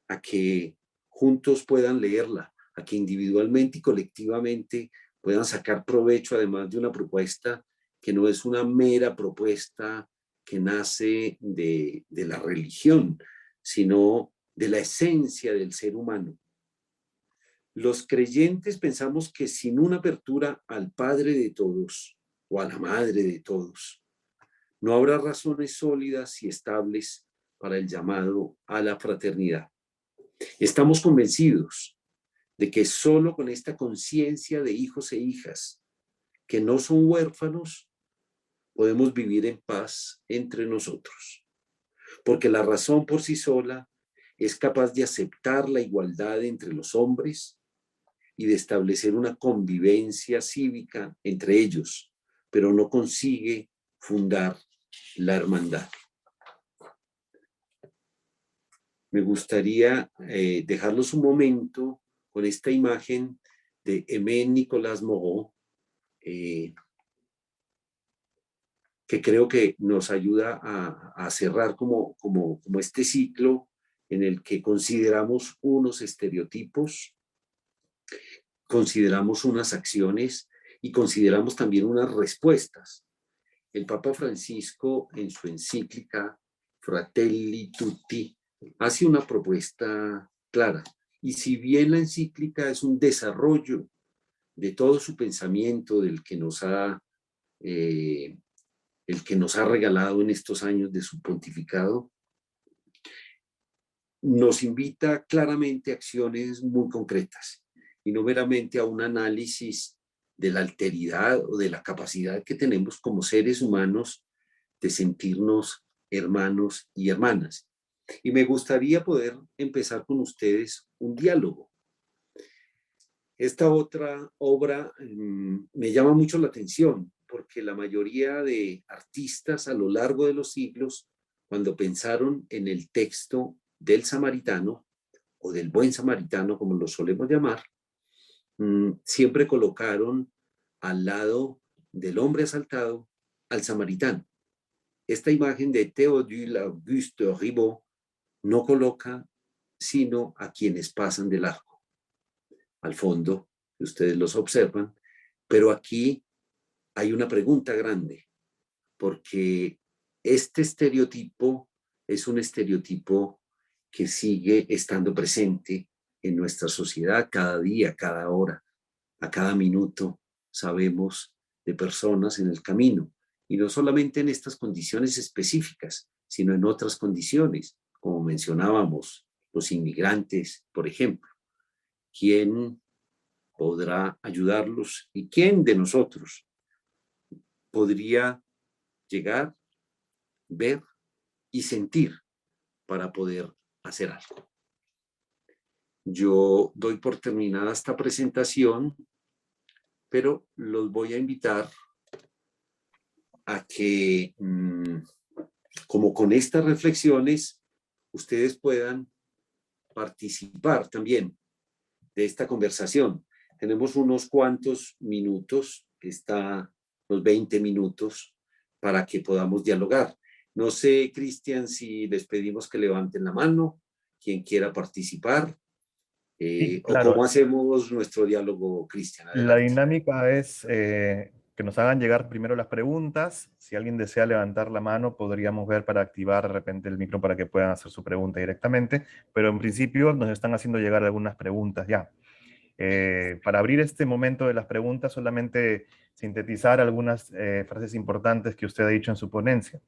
a que juntos puedan leerla, a que individualmente y colectivamente puedan sacar provecho, además de una propuesta que no es una mera propuesta que nace de la religión, sino de la esencia del ser humano. Los creyentes pensamos que sin una apertura al Padre de todos o a la Madre de todos, no habrá razones sólidas y estables para el llamado a la fraternidad. Estamos convencidos de que solo con esta conciencia de hijos e hijas que no son huérfanos podemos vivir en paz entre nosotros, porque la razón por sí sola es capaz de aceptar la igualdad entre los hombres y de establecer una convivencia cívica entre ellos, pero no consigue fundar la hermandad. Me gustaría dejarlos un momento con esta imagen de Aimé Nicolas Moreau, que creo que nos ayuda a cerrar como este ciclo en el que consideramos unos estereotipos, consideramos unas acciones y consideramos también unas respuestas. El Papa Francisco, en su encíclica Fratelli Tutti, hace una propuesta clara. Y si bien la encíclica es un desarrollo de todo su pensamiento, el que nos ha regalado en estos años de su pontificado, nos invita claramente a acciones muy concretas y no meramente a un análisis de la alteridad o de la capacidad que tenemos como seres humanos de sentirnos hermanos y hermanas. Y me gustaría poder empezar con ustedes un diálogo. Esta otra obra me llama mucho la atención porque la mayoría de artistas a lo largo de los siglos, cuando pensaron en el texto del samaritano o del buen samaritano, como lo solemos llamar, siempre colocaron al lado del hombre asaltado al samaritano. Esta imagen de Théodule Auguste Ribot no coloca sino a quienes pasan del arco. Al fondo, ustedes los observan, pero aquí hay una pregunta grande, porque este estereotipo es un estereotipo que sigue estando presente en nuestra sociedad cada día, cada hora, a cada minuto. Sabemos de personas en el camino, y no solamente en estas condiciones específicas, sino en otras condiciones, como mencionábamos, los inmigrantes, por ejemplo. ¿Quién podrá ayudarlos y quién de nosotros podría llegar, ver y sentir para poder hacer algo? Yo doy por terminada esta presentación, pero los voy a invitar a que, como con estas reflexiones, ustedes puedan participar también de esta conversación. Tenemos unos cuantos minutos, los 20 minutos, para que podamos dialogar. No sé, Cristian, si les pedimos que levanten la mano, quien quiera participar, Sí, o cómo claro. hacemos nuestro diálogo, Cristian. La Adelante. dinámica es que nos hagan llegar primero las preguntas. Si alguien desea levantar la mano, podríamos ver para activar de repente el micro para que puedan hacer su pregunta directamente. Pero en principio nos están haciendo llegar algunas preguntas ya. Para abrir este momento de las preguntas, solamente sintetizar algunas frases importantes que usted ha dicho en su ponencia.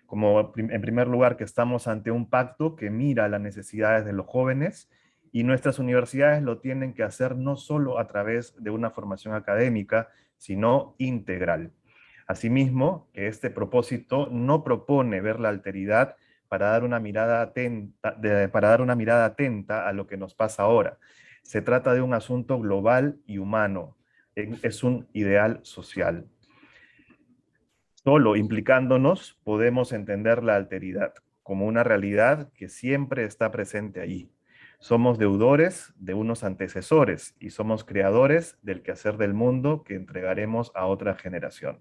Como en primer lugar, que estamos ante un pacto que mira las necesidades de los jóvenes y nuestras universidades lo tienen que hacer no solo a través de una formación académica, sino integral. Asimismo, que este propósito no propone ver la alteridad para dar una mirada atenta a lo que nos pasa ahora. Se trata de un asunto global y humano. Es un ideal social. Solo implicándonos podemos entender la alteridad como una realidad que siempre está presente allí. Somos deudores de unos antecesores y somos creadores del quehacer del mundo que entregaremos a otra generación.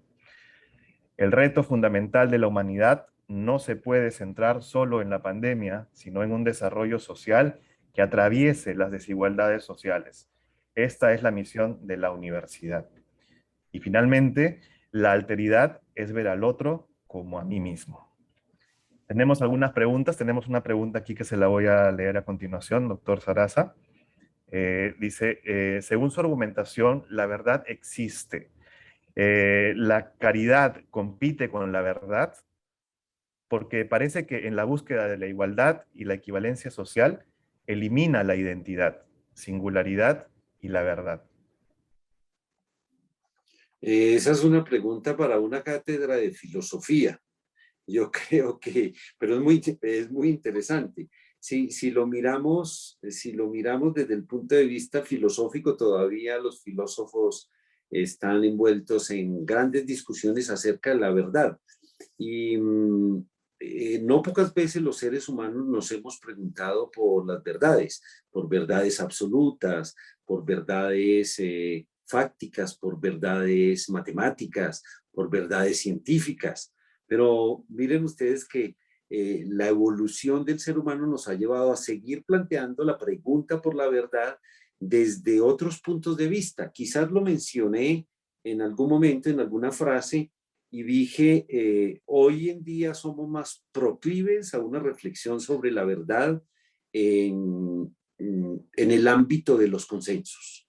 El reto fundamental de la humanidad no se puede centrar solo en la pandemia, sino en un desarrollo social que atraviese las desigualdades sociales. Esta es la misión de la universidad. Y finalmente, la alteridad es ver al otro como a mí mismo. Tenemos algunas preguntas. Tenemos una pregunta aquí que se la voy a leer a continuación, doctor Sarasa. Dice, según su argumentación, la verdad existe. La caridad compite con la verdad porque parece que en la búsqueda de la igualdad y la equivalencia social elimina la identidad, singularidad y la verdad. Esa es una pregunta para una cátedra de filosofía. Yo creo que, pero es muy interesante. Si lo miramos desde el punto de vista filosófico, todavía los filósofos están envueltos en grandes discusiones acerca de la verdad. Y no pocas veces los seres humanos nos hemos preguntado por las verdades, por verdades absolutas, por verdades fácticas, por verdades matemáticas, por verdades científicas. Pero miren ustedes que la evolución del ser humano nos ha llevado a seguir planteando la pregunta por la verdad desde otros puntos de vista. Quizás lo mencioné en algún momento, en alguna frase, y dije, hoy en día somos más proclives a una reflexión sobre la verdad en el ámbito de los consensos.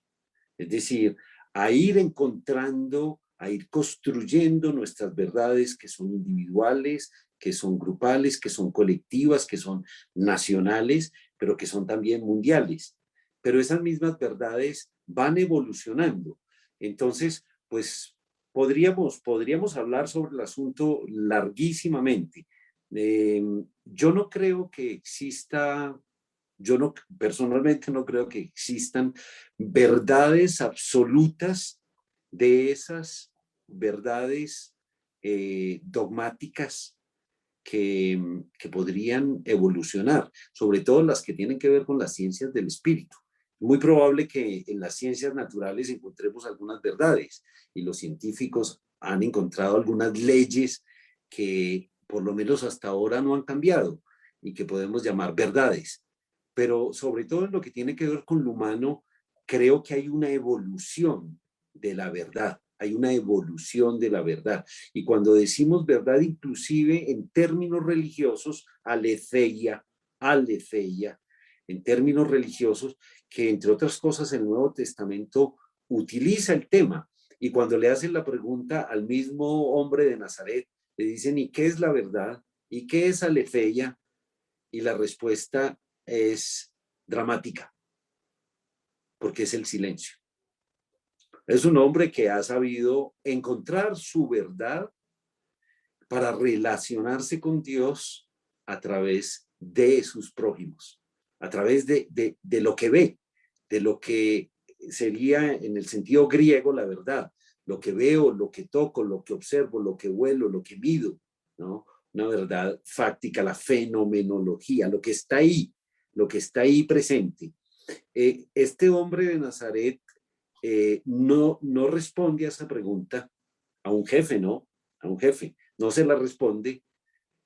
Es decir, a ir encontrando, a ir construyendo nuestras verdades que son individuales, que son grupales, que son colectivas, que son nacionales, pero que son también mundiales. Pero esas mismas verdades van evolucionando. Entonces, pues podríamos hablar sobre el asunto larguísimamente. Yo no creo que exista, yo no, personalmente no creo que existan verdades absolutas de esas verdades dogmáticas que podrían evolucionar, sobre todo las que tienen que ver con las ciencias del espíritu. Muy probable que en las ciencias naturales encontremos algunas verdades y los científicos han encontrado algunas leyes que por lo menos hasta ahora no han cambiado y que podemos llamar verdades. Pero sobre todo en lo que tiene que ver con lo humano, creo que hay una evolución de la verdad, hay una evolución de la verdad. Y cuando decimos verdad, inclusive en términos religiosos, aletheia, en términos religiosos, que entre otras cosas el Nuevo Testamento utiliza el tema. Y cuando le hacen la pregunta al mismo hombre de Nazaret, le dicen, ¿y qué es la verdad? ¿Y qué es aletheia? Y la respuesta es dramática, porque es el silencio. Es un hombre que ha sabido encontrar su verdad para relacionarse con Dios a través de sus prójimos, a través de lo que ve, de lo que sería en el sentido griego la verdad, lo que veo, lo que toco, lo que observo, lo que huelo, lo que mido, ¿no? Una verdad fáctica, la fenomenología, lo que está ahí presente. Este hombre de Nazaret no responde a esa pregunta a un jefe, ¿no? A un jefe. No se la responde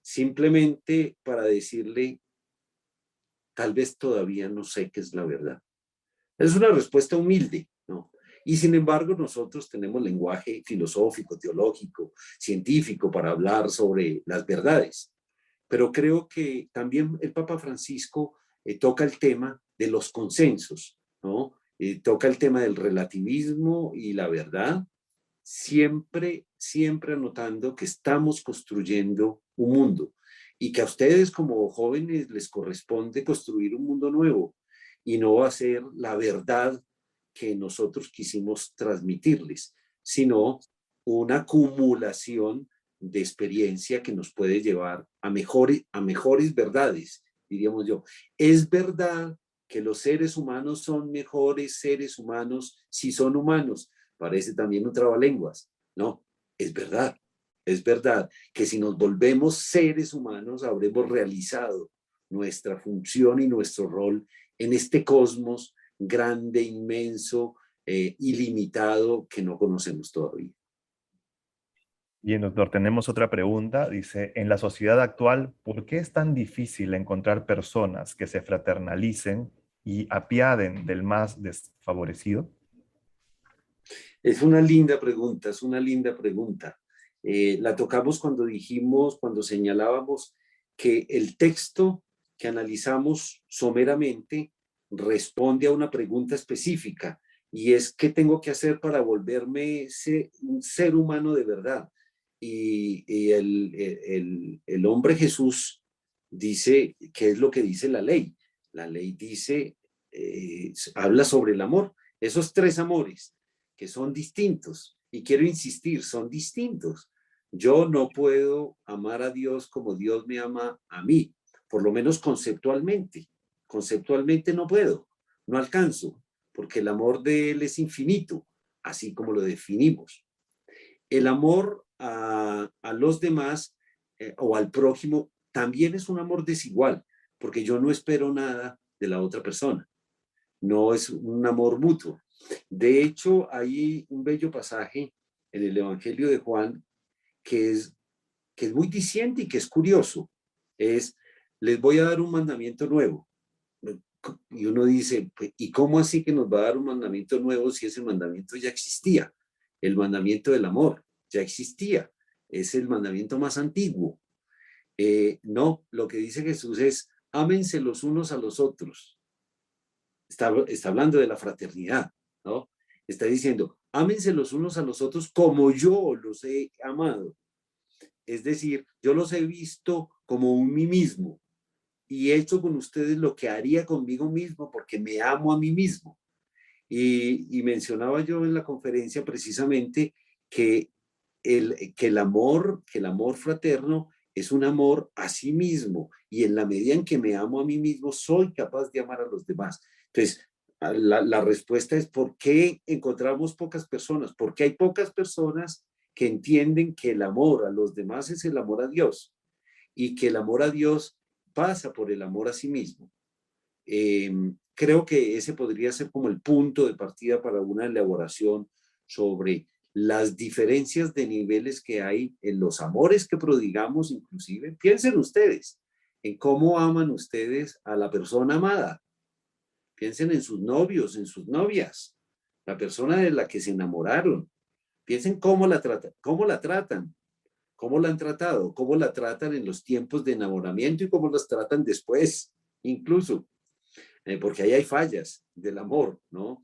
simplemente para decirle, tal vez todavía no sé qué es la verdad. Es una respuesta humilde, ¿no? Y sin embargo, nosotros tenemos lenguaje filosófico, teológico, científico para hablar sobre las verdades. Pero creo que también el Papa Francisco toca el tema de los consensos, ¿no? Toca el tema del relativismo y la verdad, siempre anotando que estamos construyendo un mundo y que a ustedes como jóvenes les corresponde construir un mundo nuevo y no va a ser la verdad que nosotros quisimos transmitirles, sino una acumulación de experiencia que nos puede llevar a mejores verdades, diríamos yo. Es verdad que los seres humanos son mejores seres humanos si son humanos. Parece también un trabalenguas. No, es verdad que si nos volvemos seres humanos habremos realizado nuestra función y nuestro rol en este cosmos grande, inmenso, ilimitado que no conocemos todavía. Bien, doctor, tenemos otra pregunta. Dice, en la sociedad actual, ¿por qué es tan difícil encontrar personas que se fraternalicen y apiaden del más desfavorecido? Es una linda pregunta, es una linda pregunta. La tocamos cuando dijimos, cuando señalábamos que el texto que analizamos someramente responde a una pregunta específica y es ¿qué tengo que hacer para volverme un ser humano de verdad? Y el hombre Jesús dice, ¿qué es lo que dice la ley? La ley dice, habla sobre el amor, esos tres amores que son distintos. Y quiero insistir, son distintos. Yo no puedo amar a Dios como Dios me ama a mí, por lo menos conceptualmente. Conceptualmente no puedo, no alcanzo, porque el amor de Él es infinito, así como lo definimos. El amor a los demás o al prójimo también es un amor desigual, porque yo no espero nada de la otra persona. No es un amor mutuo. De hecho, hay un bello pasaje en el Evangelio de Juan que es, que es muy diciente y que es curioso. Es, les voy a dar un mandamiento nuevo. Y uno dice, ¿y cómo así que nos va a dar un mandamiento nuevo si ese mandamiento ya existía? El mandamiento del amor ya existía. Es el mandamiento más antiguo. No, lo que dice Jesús es, ámense los unos a los otros. Está hablando de la fraternidad, ¿no? Está diciendo, ámense los unos a los otros como yo los he amado. Es decir, yo los he visto como un mí mismo y he hecho con ustedes lo que haría conmigo mismo porque me amo a mí mismo. Y mencionaba yo en la conferencia precisamente que que el amor fraterno es un amor a sí mismo y en la medida en que me amo a mí mismo soy capaz de amar a los demás. Entonces, la respuesta es ¿por qué encontramos pocas personas? Porque hay pocas personas que entienden que el amor a los demás es el amor a Dios y que el amor a Dios pasa por el amor a sí mismo. Creo que ese podría ser como el punto de partida para una elaboración sobre las diferencias de niveles que hay en los amores que prodigamos, inclusive. Piensen ustedes en cómo aman ustedes a la persona amada. Piensen en sus novios, en sus novias, la persona de la que se enamoraron. Piensen cómo la tratan, cómo la tratan, cómo la han tratado, cómo la tratan en los tiempos de enamoramiento y cómo las tratan después, incluso porque ahí hay fallas del amor, ¿no?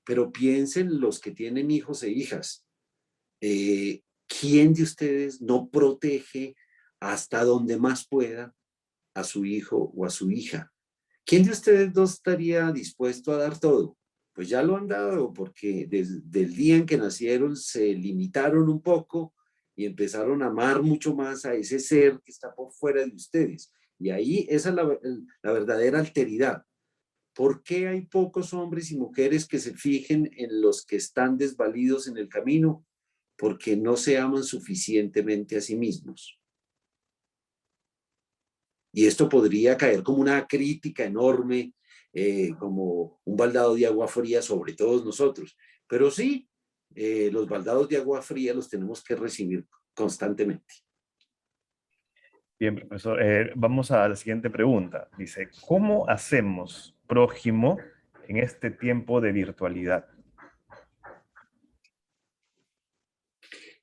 Pero piensen los que tienen hijos e hijas. ¿Quién de ustedes no protege hasta donde más pueda a su hijo o a su hija? ¿Quién de ustedes no estaría dispuesto a dar todo? Pues ya lo han dado porque desde el día en que nacieron se limitaron un poco y empezaron a amar mucho más a ese ser que está por fuera de ustedes. Y ahí esa es la verdadera alteridad. ¿Por qué hay pocos hombres y mujeres que se fijen en los que están desvalidos en el camino? Porque no se aman suficientemente a sí mismos. Y esto podría caer como una crítica enorme, como un baldado de agua fría sobre todos nosotros. Pero sí, los baldados de agua fría los tenemos que recibir constantemente. Bien, profesor. Vamos a la siguiente pregunta. Dice, ¿cómo hacemos prójimo en este tiempo de virtualidad?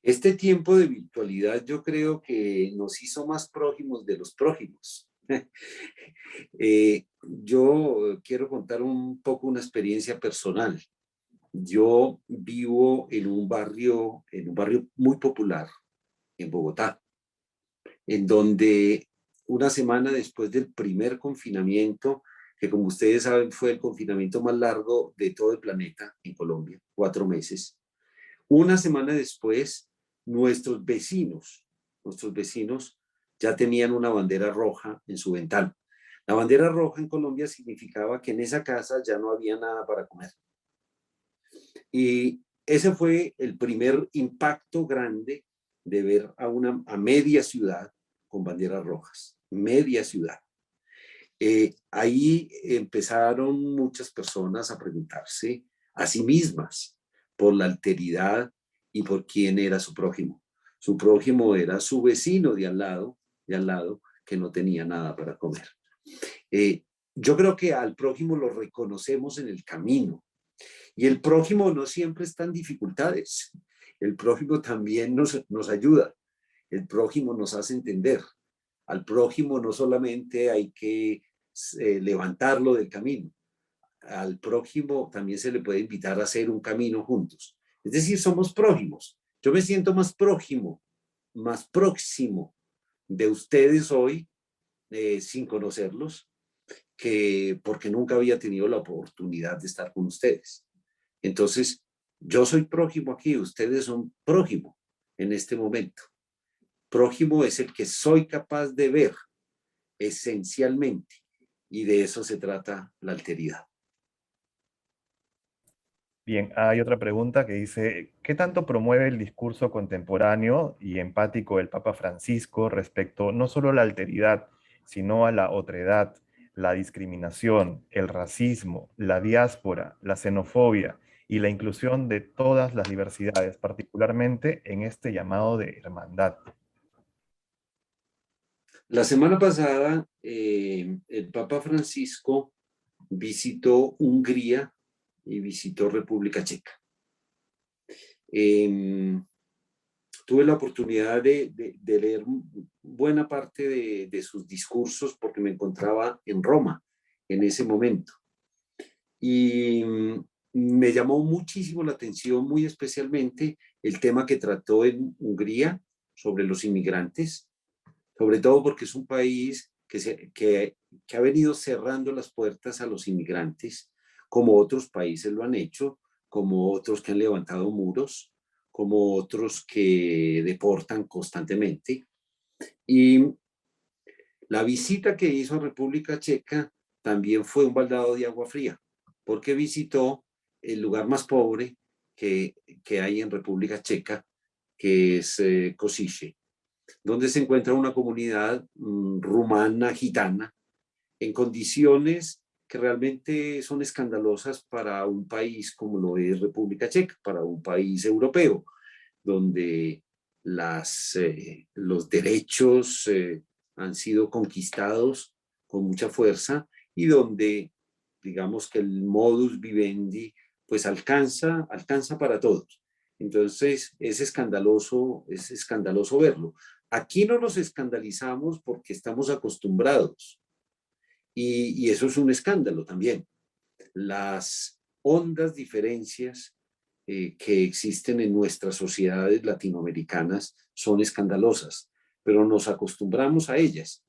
Este tiempo de virtualidad yo creo que nos hizo más prójimos de los prójimos. Yo quiero contar un poco una experiencia personal. Yo vivo en un barrio muy popular en Bogotá, en donde una semana después del primer confinamiento, que como ustedes saben fue el confinamiento más largo de todo el planeta en Colombia, 4 meses, una semana después, nuestros vecinos ya tenían una bandera roja en su ventana. La bandera roja en Colombia significaba que en esa casa ya no había nada para comer. Y ese fue el primer impacto grande de ver a media ciudad con banderas rojas, media ciudad. Ahí empezaron muchas personas a preguntarse a sí mismas por la alteridad y por quién era su prójimo. Su prójimo era su vecino de al lado, que no tenía nada para comer. Yo creo que al prójimo lo reconocemos en el camino. Y el prójimo no siempre está en dificultades. El prójimo también nos ayuda. El prójimo nos hace entender. Al prójimo no solamente hay que levantarlo del camino. Al prójimo también se le puede invitar a hacer un camino juntos. Es decir, somos prójimos. Yo me siento más prójimo, más próximo de ustedes hoy, sin conocerlos, que porque nunca había tenido la oportunidad de estar con ustedes. Entonces, yo soy prójimo aquí, ustedes son prójimo en este momento. Prójimo es el que soy capaz de ver esencialmente, y de eso se trata la alteridad. Bien, hay otra pregunta que dice, ¿qué tanto promueve el discurso contemporáneo y empático del Papa Francisco respecto no solo a la alteridad, sino a la otredad, la discriminación, el racismo, la diáspora, la xenofobia y la inclusión de todas las diversidades, particularmente en este llamado de hermandad? La semana pasada, el Papa Francisco visitó Hungría y visitó República Checa. Tuve la oportunidad de leer buena parte de sus discursos porque me encontraba en Roma en ese momento. Y me llamó muchísimo la atención, muy especialmente, el tema que trató en Hungría sobre los inmigrantes, sobre todo porque es un país que ha venido cerrando las puertas a los inmigrantes, como otros países lo han hecho, como otros que han levantado muros, como otros que deportan constantemente. Y la visita que hizo a República Checa también fue un baldado de agua fría, porque visitó el lugar más pobre que hay en República Checa, que es Košice, donde se encuentra una comunidad rumana, gitana, en condiciones que realmente son escandalosas para un país como lo es República Checa, para un país europeo, donde los derechos han sido conquistados con mucha fuerza y donde, digamos que el modus vivendi, pues alcanza para todos. Entonces es escandaloso verlo. Aquí no nos escandalizamos porque estamos acostumbrados y eso es un escándalo también. Las hondas diferencias que existen en nuestras sociedades latinoamericanas son escandalosas, pero nos acostumbramos a ellas.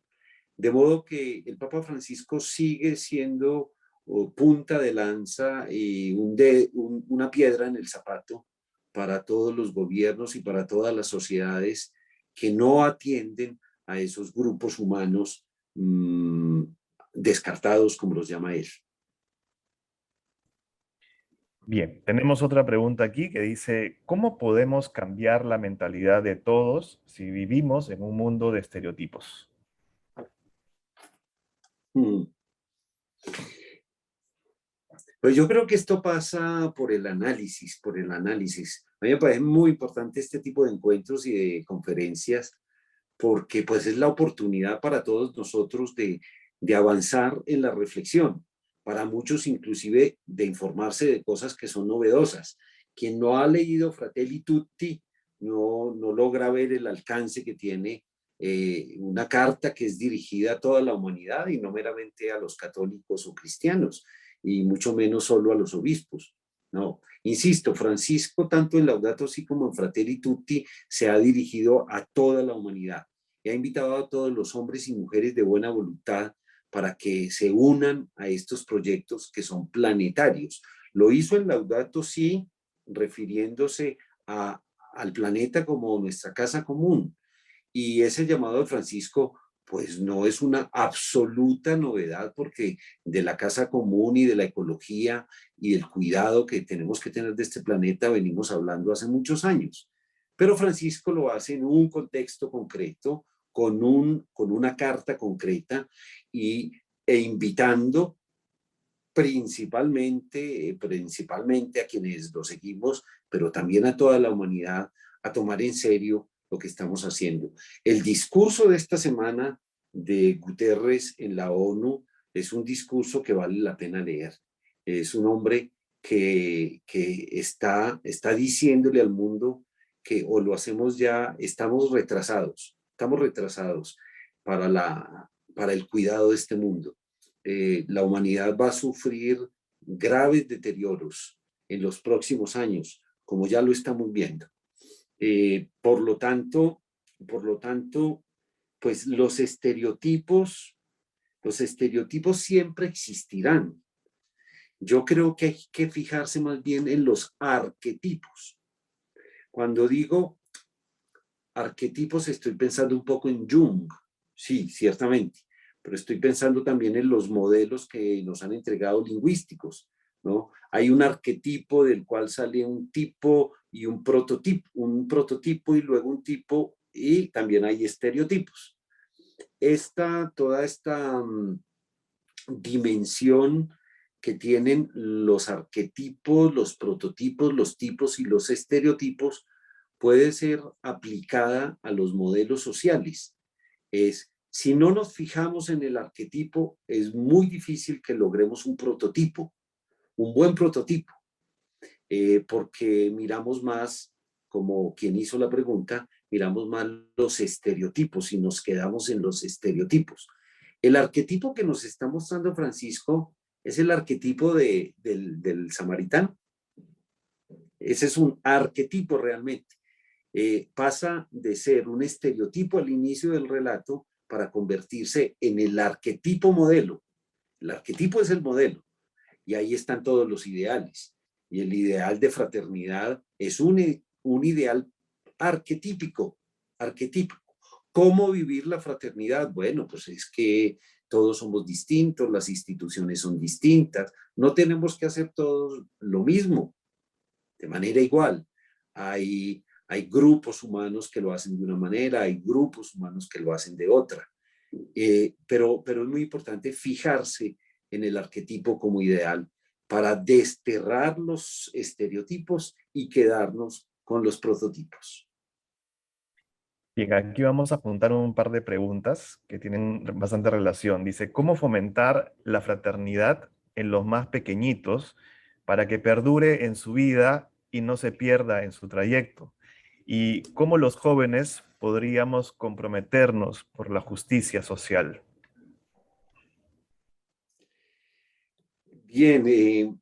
De modo que el Papa Francisco sigue siendo punta de lanza y una piedra en el zapato para todos los gobiernos y para todas las sociedades que no atienden a esos grupos humanos descartados, como los llama él. Bien, tenemos otra pregunta aquí que dice, ¿cómo podemos cambiar la mentalidad de todos si vivimos en un mundo de estereotipos? Pues yo creo que esto pasa por el análisis, por el análisis. A mí me parece muy importante este tipo de encuentros y de conferencias porque pues es la oportunidad para todos nosotros de avanzar en la reflexión, para muchos inclusive de informarse de cosas que son novedosas. Quien no ha leído Fratelli Tutti no logra ver el alcance que tiene una carta que es dirigida a toda la humanidad y no meramente a los católicos o cristianos, y mucho menos solo a los obispos. No, insisto, Francisco, tanto en Laudato Si como en Fratelli Tutti, se ha dirigido a toda la humanidad y ha invitado a todos los hombres y mujeres de buena voluntad para que se unan a estos proyectos que son planetarios. Lo hizo en Laudato Si, refiriéndose al planeta como nuestra casa común. Y ese llamado de Francisco, pues no es una absoluta novedad, porque de la casa común y de la ecología y del cuidado que tenemos que tener de este planeta venimos hablando hace muchos años. Pero Francisco lo hace en un contexto concreto, con una carta concreta e invitando principalmente a quienes lo seguimos, pero también a toda la humanidad, a tomar en serio lo que estamos haciendo. El discurso de esta semana de Guterres en la ONU es un discurso que vale la pena leer. Es un hombre que está diciéndole al mundo que o lo hacemos ya, estamos retrasados para el cuidado de este mundo. La humanidad va a sufrir graves deterioros en los próximos años, como ya lo estamos viendo. Por lo tanto, pues los estereotipos siempre existirán. Yo creo que hay que fijarse más bien en los arquetipos. Cuando digo arquetipos, estoy pensando un poco en Jung, sí, ciertamente, pero estoy pensando también en los modelos que nos han entregado lingüísticos, ¿no? Hay un arquetipo del cual sale un tipo y un prototipo y luego un tipo, y también hay estereotipos. Toda esta dimensión que tienen los arquetipos, los prototipos, los tipos y los estereotipos puede ser aplicada a los modelos sociales. Si no nos fijamos en el arquetipo, es muy difícil que logremos un prototipo, un buen prototipo, porque miramos más, como quien hizo la pregunta, miramos más los estereotipos y nos quedamos en los estereotipos. El arquetipo que nos está mostrando Francisco es el arquetipo del samaritano. Ese es un arquetipo realmente. Pasa de ser un estereotipo al inicio del relato para convertirse en el arquetipo modelo. El arquetipo es el modelo y ahí están todos los ideales. Y el ideal de fraternidad es un ideal arquetípico. ¿Cómo vivir la fraternidad? Bueno, pues es que todos somos distintos, las instituciones son distintas, no tenemos que hacer todos lo mismo, de manera igual. Hay grupos humanos que lo hacen de una manera, hay grupos humanos que lo hacen de otra. Pero es muy importante fijarse en el arquetipo como ideal para desterrar los estereotipos y quedarnos con los prototipos. Bien, aquí vamos a apuntar un par de preguntas que tienen bastante relación. Dice, ¿cómo fomentar la fraternidad en los más pequeñitos para que perdure en su vida y no se pierda en su trayecto? ¿Y cómo los jóvenes podríamos comprometernos por la justicia social? Bien,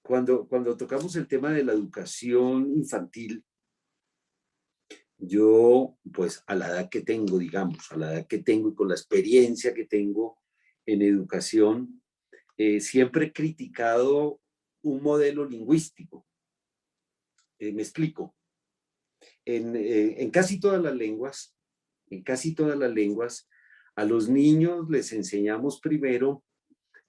cuando tocamos el tema de la educación infantil, yo, pues a la edad que tengo, digamos, a la edad que tengo y con la experiencia que tengo en educación, siempre he criticado un modelo lingüístico. Me explico. En casi todas las lenguas, a los niños les enseñamos primero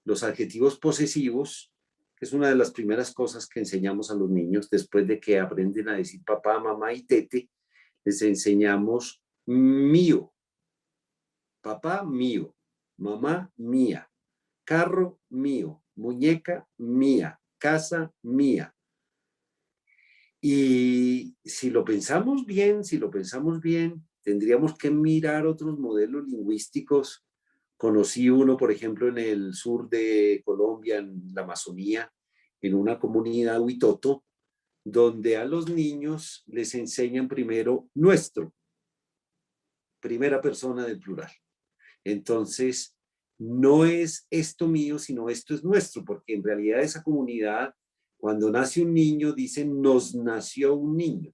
los adjetivos posesivos, que es una de las primeras cosas que enseñamos a los niños después de que aprenden a decir papá, mamá y tete. Les enseñamos mío, papá mío, mamá mía, carro mío, muñeca mía, casa mía. Y si lo pensamos bien, tendríamos que mirar otros modelos lingüísticos. Conocí uno, por ejemplo, en el sur de Colombia, en la Amazonía, en una comunidad huitoto, donde a los niños les enseñan primero nuestro, primera persona del plural. Entonces, no es esto mío, sino esto es nuestro, porque en realidad esa comunidad, cuando nace un niño, dicen nos nació un niño.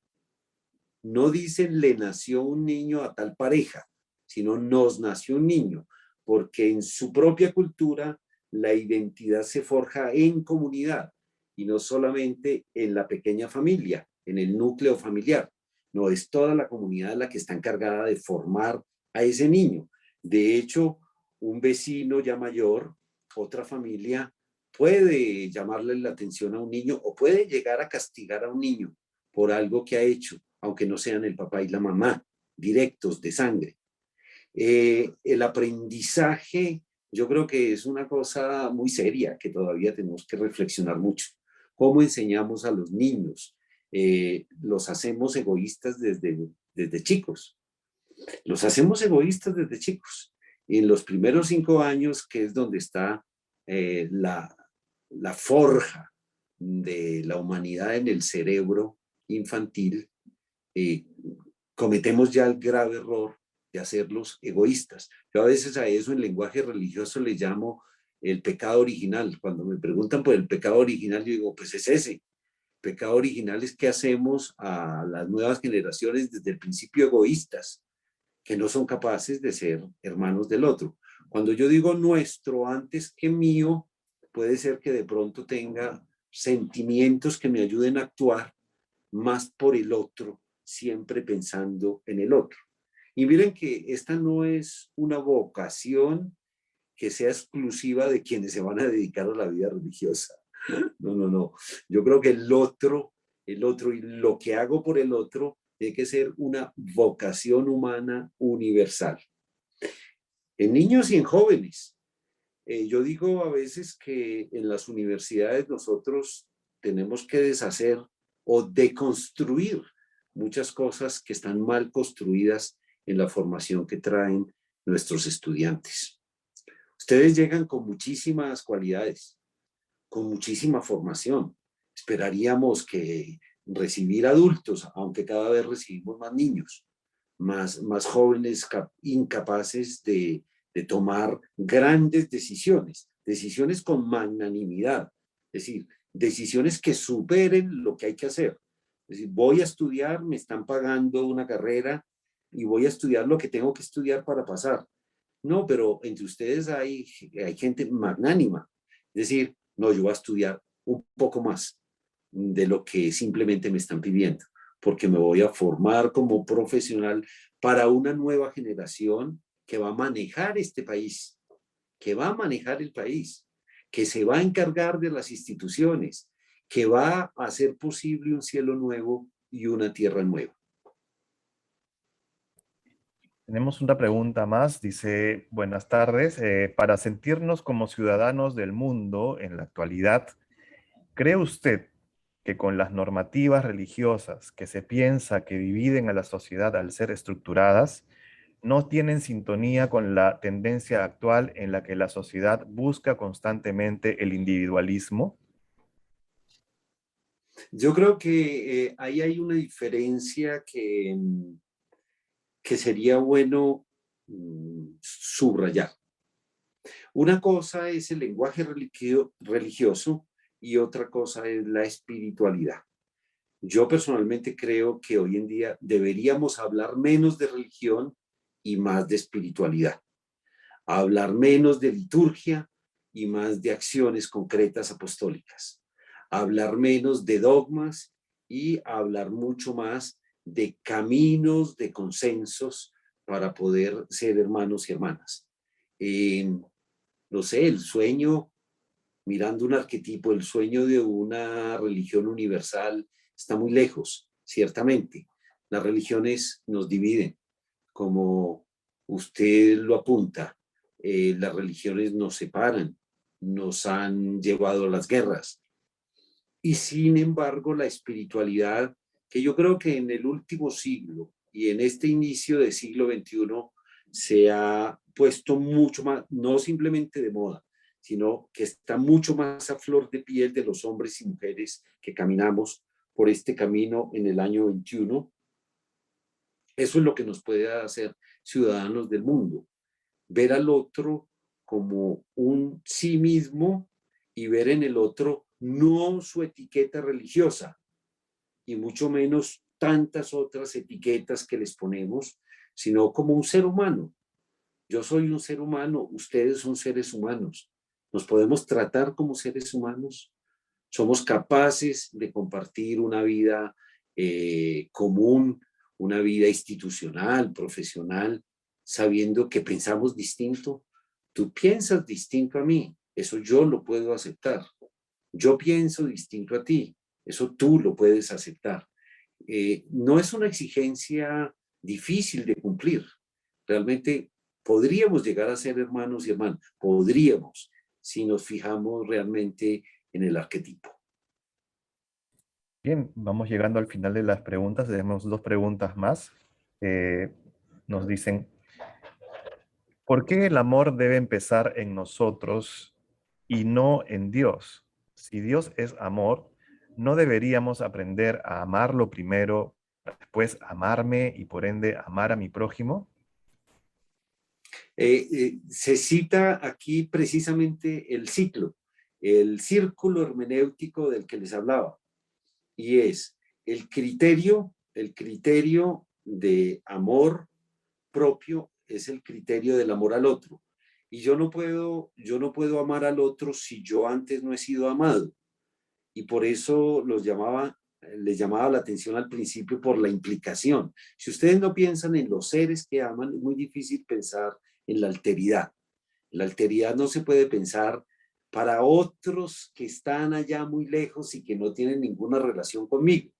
No dicen le nació un niño a tal pareja, sino nos nació un niño, porque en su propia cultura la identidad se forja en comunidad y no solamente en la pequeña familia, en el núcleo familiar. No, es toda la comunidad la que está encargada de formar a ese niño. De hecho, un vecino ya mayor, otra familia, puede llamarle la atención a un niño o puede llegar a castigar a un niño por algo que ha hecho, aunque no sean el papá y la mamá, directos de sangre. El aprendizaje, yo creo que es una cosa muy seria que todavía tenemos que reflexionar mucho. ¿Cómo enseñamos a los niños? los hacemos egoístas desde chicos. Los hacemos egoístas desde chicos. Y en los primeros 5 años, que es donde está la forja de la humanidad en el cerebro infantil, cometemos ya el grave error de hacerlos egoístas. Yo a veces a eso en lenguaje religioso le llamo el pecado original. Cuando me preguntan por el pecado original, yo digo, pues es ese. Pecado original es que hacemos a las nuevas generaciones desde el principio egoístas, que no son capaces de ser hermanos del otro. Cuando yo digo nuestro antes que mío, puede ser que de pronto tenga sentimientos que me ayuden a actuar más por el otro, siempre pensando en el otro. Y miren que esta no es una vocación que sea exclusiva de quienes se van a dedicar a la vida religiosa. No, no, no. Yo creo que el otro y lo que hago por el otro tiene que ser una vocación humana universal. En niños y en jóvenes. Yo digo a veces que en las universidades nosotros tenemos que deshacer o deconstruir muchas cosas que están mal construidas en la formación que traen nuestros estudiantes. Ustedes llegan con muchísimas cualidades, con muchísima formación. Esperaríamos que recibir adultos, aunque cada vez recibimos más niños, más jóvenes incapaces de tomar grandes decisiones con magnanimidad, es decir, decisiones que superen lo que hay que hacer. Es decir, voy a estudiar, me están pagando una carrera y voy a estudiar lo que tengo que estudiar para pasar. No, pero entre ustedes hay gente magnánima. Es decir, no, yo voy a estudiar un poco más de lo que simplemente me están pidiendo, porque me voy a formar como profesional para una nueva generación que va a manejar este país, que va a manejar el país, que se va a encargar de las instituciones, que va a hacer posible un cielo nuevo y una tierra nueva. Tenemos una pregunta más, dice, buenas tardes, para sentirnos como ciudadanos del mundo en la actualidad, ¿cree usted que con las normativas religiosas que se piensa que dividen a la sociedad al ser estructuradas, no tienen sintonía con la tendencia actual en la que la sociedad busca constantemente el individualismo? Yo creo que ahí hay una diferencia que sería bueno subrayar. Una cosa es el lenguaje religioso y otra cosa es la espiritualidad. Yo personalmente creo que hoy en día deberíamos hablar menos de religión y más de espiritualidad. Hablar menos de liturgia y más de acciones concretas apostólicas. Hablar menos de dogmas y hablar mucho más de caminos, de consensos para poder ser hermanos y hermanas. No sé, el sueño, mirando un arquetipo, el sueño de una religión universal está muy lejos, ciertamente. Las religiones nos dividen, como usted lo apunta. Las religiones nos separan, nos han llevado a las guerras. Y sin embargo, la espiritualidad, que yo creo que en el último siglo y en este inicio del siglo XXI se ha puesto mucho más, no simplemente de moda, sino que está mucho más a flor de piel de los hombres y mujeres que caminamos por este camino en el año 21. Eso es lo que nos puede hacer ciudadanos del mundo, ver al otro como un sí mismo y ver en el otro no su etiqueta religiosa y mucho menos tantas otras etiquetas que les ponemos, sino como un ser humano. Yo soy un ser humano, ustedes son seres humanos. Nos podemos tratar como seres humanos. Somos capaces de compartir una vida común, una vida institucional, profesional, sabiendo que pensamos distinto. Tú piensas distinto a mí, eso yo lo puedo aceptar. Yo pienso distinto a ti, eso tú lo puedes aceptar. No es una exigencia difícil de cumplir. Realmente podríamos llegar a ser hermanos y hermanas, podríamos, si nos fijamos realmente en el arquetipo. Bien, vamos llegando al final de las preguntas. Tenemos dos preguntas más. Eh, Nos dicen, ¿por qué el amor debe empezar en nosotros y no en Dios? Si Dios es amor, ¿no deberíamos aprender a amarlo primero, para después amarme y por ende amar a mi prójimo? Se cita aquí precisamente el ciclo, el círculo hermenéutico del que les hablaba, y es el criterio de amor propio es el criterio del amor al otro. Y yo no puedo amar al otro si yo antes no he sido amado. Y por eso les llamaba la atención al principio por la implicación. Si ustedes no piensan en los seres que aman, es muy difícil pensar en la alteridad. La alteridad no se puede pensar para otros que están allá muy lejos y que no tienen ninguna relación conmigo.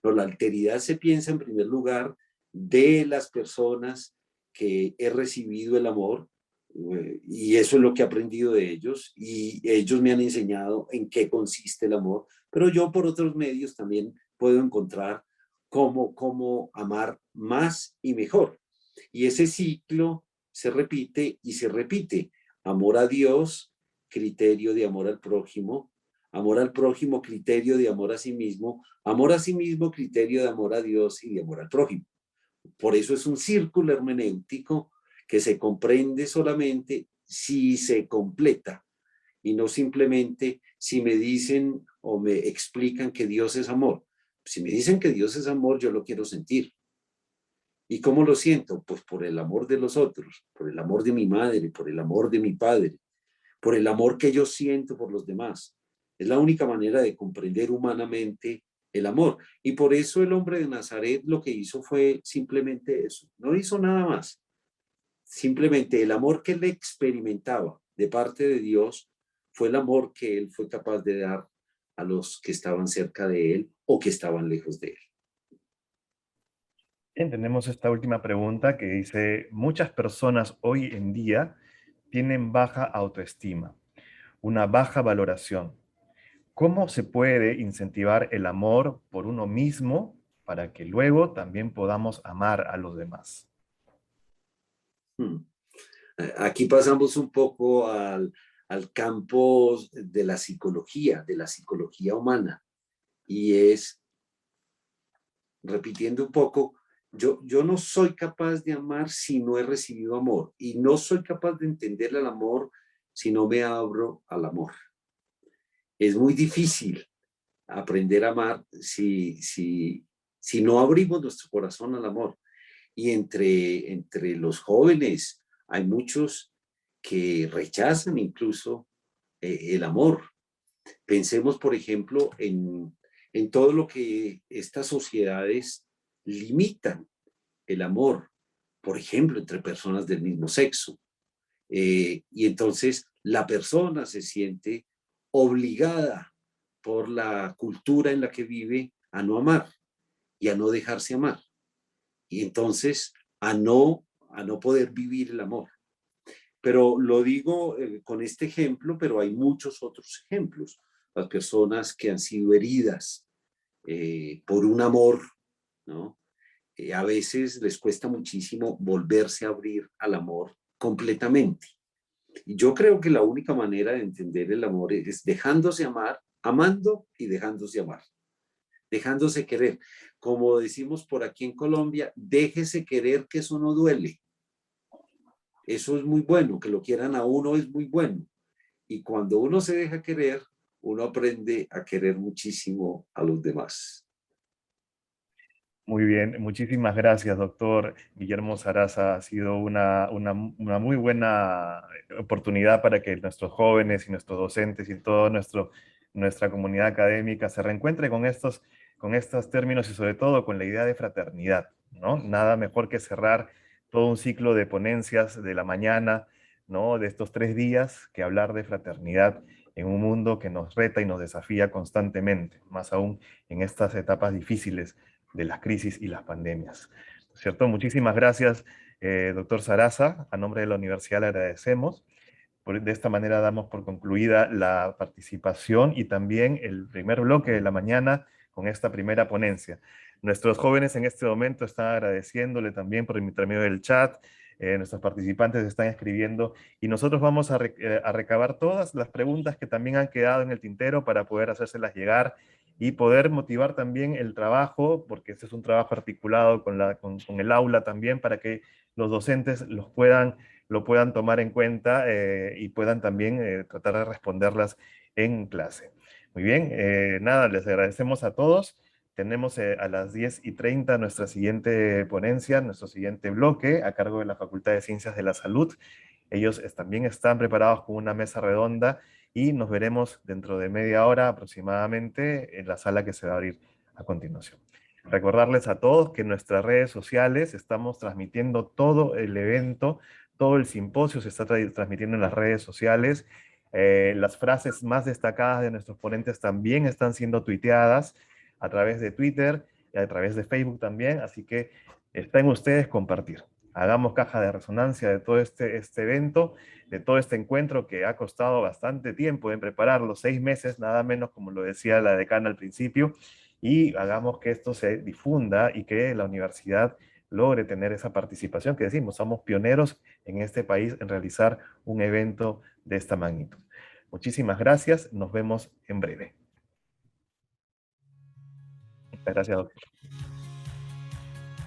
No, la alteridad se piensa en primer lugar de las personas que he recibido el amor, y eso es lo que he aprendido de ellos, y ellos me han enseñado en qué consiste el amor, pero yo por otros medios también puedo encontrar cómo amar más y mejor. Y ese ciclo se repite y se repite. Amor a Dios, criterio de amor al prójimo, criterio de amor a sí mismo, criterio de amor a Dios y de amor al prójimo. Por eso es un círculo hermenéutico que se comprende solamente si se completa y no simplemente si me dicen o me explican que Dios es amor. Si me dicen que Dios es amor, yo lo quiero sentir. ¿Y cómo lo siento? Pues por el amor de los otros, por el amor de mi madre, por el amor de mi padre, por el amor que yo siento por los demás. Es la única manera de comprender humanamente el amor. Y por eso el hombre de Nazaret lo que hizo fue simplemente eso. No hizo nada más. Simplemente el amor que él experimentaba de parte de Dios fue el amor que él fue capaz de dar a los que estaban cerca de él o que estaban lejos de él. Bien, tenemos esta última pregunta que dice, muchas personas hoy en día tienen baja autoestima, una baja valoración. ¿Cómo se puede incentivar el amor por uno mismo para que luego también podamos amar a los demás? Hmm. Aquí pasamos un poco al campo de la psicología humana, y es, repitiendo un poco, yo no soy capaz de amar si no he recibido amor, y no soy capaz de entender el amor si no me abro al amor. Es muy difícil aprender a amar si no abrimos nuestro corazón al amor. Y entre los jóvenes hay muchos que rechazan incluso el amor. Pensemos, por ejemplo, en todo lo que estas sociedades limitan el amor, por ejemplo, entre personas del mismo sexo. Y entonces la persona se siente obligada por la cultura en la que vive a no amar y a no dejarse amar. Y entonces a no poder vivir el amor. Pero lo digo con este ejemplo, pero hay muchos otros ejemplos. Las personas que han sido heridas por un amor, ¿no? A veces les cuesta muchísimo volverse a abrir al amor completamente. Y yo creo que la única manera de entender el amor es dejándose amar, amando y dejándose amar, dejándose querer. Como decimos por aquí en Colombia, déjese querer que eso no duele. Eso es muy bueno, que lo quieran a uno es muy bueno. Y cuando uno se deja querer, uno aprende a querer muchísimo a los demás. Muy bien, muchísimas gracias, doctor Guillermo Sarasa. Ha sido una muy buena oportunidad para que nuestros jóvenes y nuestros docentes y toda nuestra comunidad académica se reencuentre con estos términos y sobre todo con la idea de fraternidad, ¿no? Nada mejor que cerrar todo un ciclo de ponencias de la mañana, ¿no? De estos 3 días, que hablar de fraternidad en un mundo que nos reta y nos desafía constantemente, más aún en estas etapas difíciles de las crisis y las pandemias. ¿Cierto? Muchísimas gracias, doctor Sarasa. A nombre de la universidad le agradecemos. De esta manera damos por concluida la participación y también el primer bloque de la mañana con esta primera ponencia. Nuestros jóvenes en este momento están agradeciéndole también por intermedio del chat. Nuestros participantes están escribiendo y nosotros vamos a recabar todas las preguntas que también han quedado en el tintero para poder hacérselas llegar y poder motivar también el trabajo, porque este es un trabajo articulado con el aula también, para que los docentes lo puedan tomar en cuenta y puedan también tratar de responderlas en clase. Muy bien, nada, les agradecemos a todos. Tenemos a las 10:30 nuestra siguiente ponencia, nuestro siguiente bloque a cargo de la Facultad de Ciencias de la Salud. Ellos también están preparados con una mesa redonda y nos veremos dentro de media hora aproximadamente en la sala que se va a abrir a continuación. Recordarles a todos que en nuestras redes sociales estamos transmitiendo todo el evento, todo el simposio se está transmitiendo en las redes sociales. Las frases más destacadas de nuestros ponentes también están siendo tuiteadas a través de Twitter y a través de Facebook también, así que está en ustedes compartir. Hagamos caja de resonancia de todo este evento, de todo este encuentro que ha costado bastante tiempo en prepararlo, 6 meses, nada menos, como lo decía la decana al principio, y hagamos que esto se difunda y que la universidad logre tener esa participación que decimos, somos pioneros en este país en realizar un evento de esta magnitud. Muchísimas gracias, nos vemos en breve. Muchas gracias, doctor.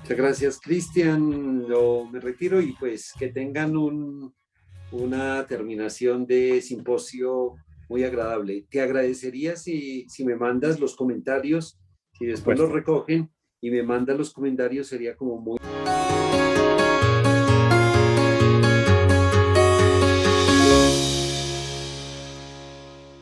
Muchas gracias, Cristian. Me retiro y pues que tengan una terminación de simposio muy agradable. Te agradecería si me mandas los comentarios, si después los recogen y me mandas los comentarios, sería como muy...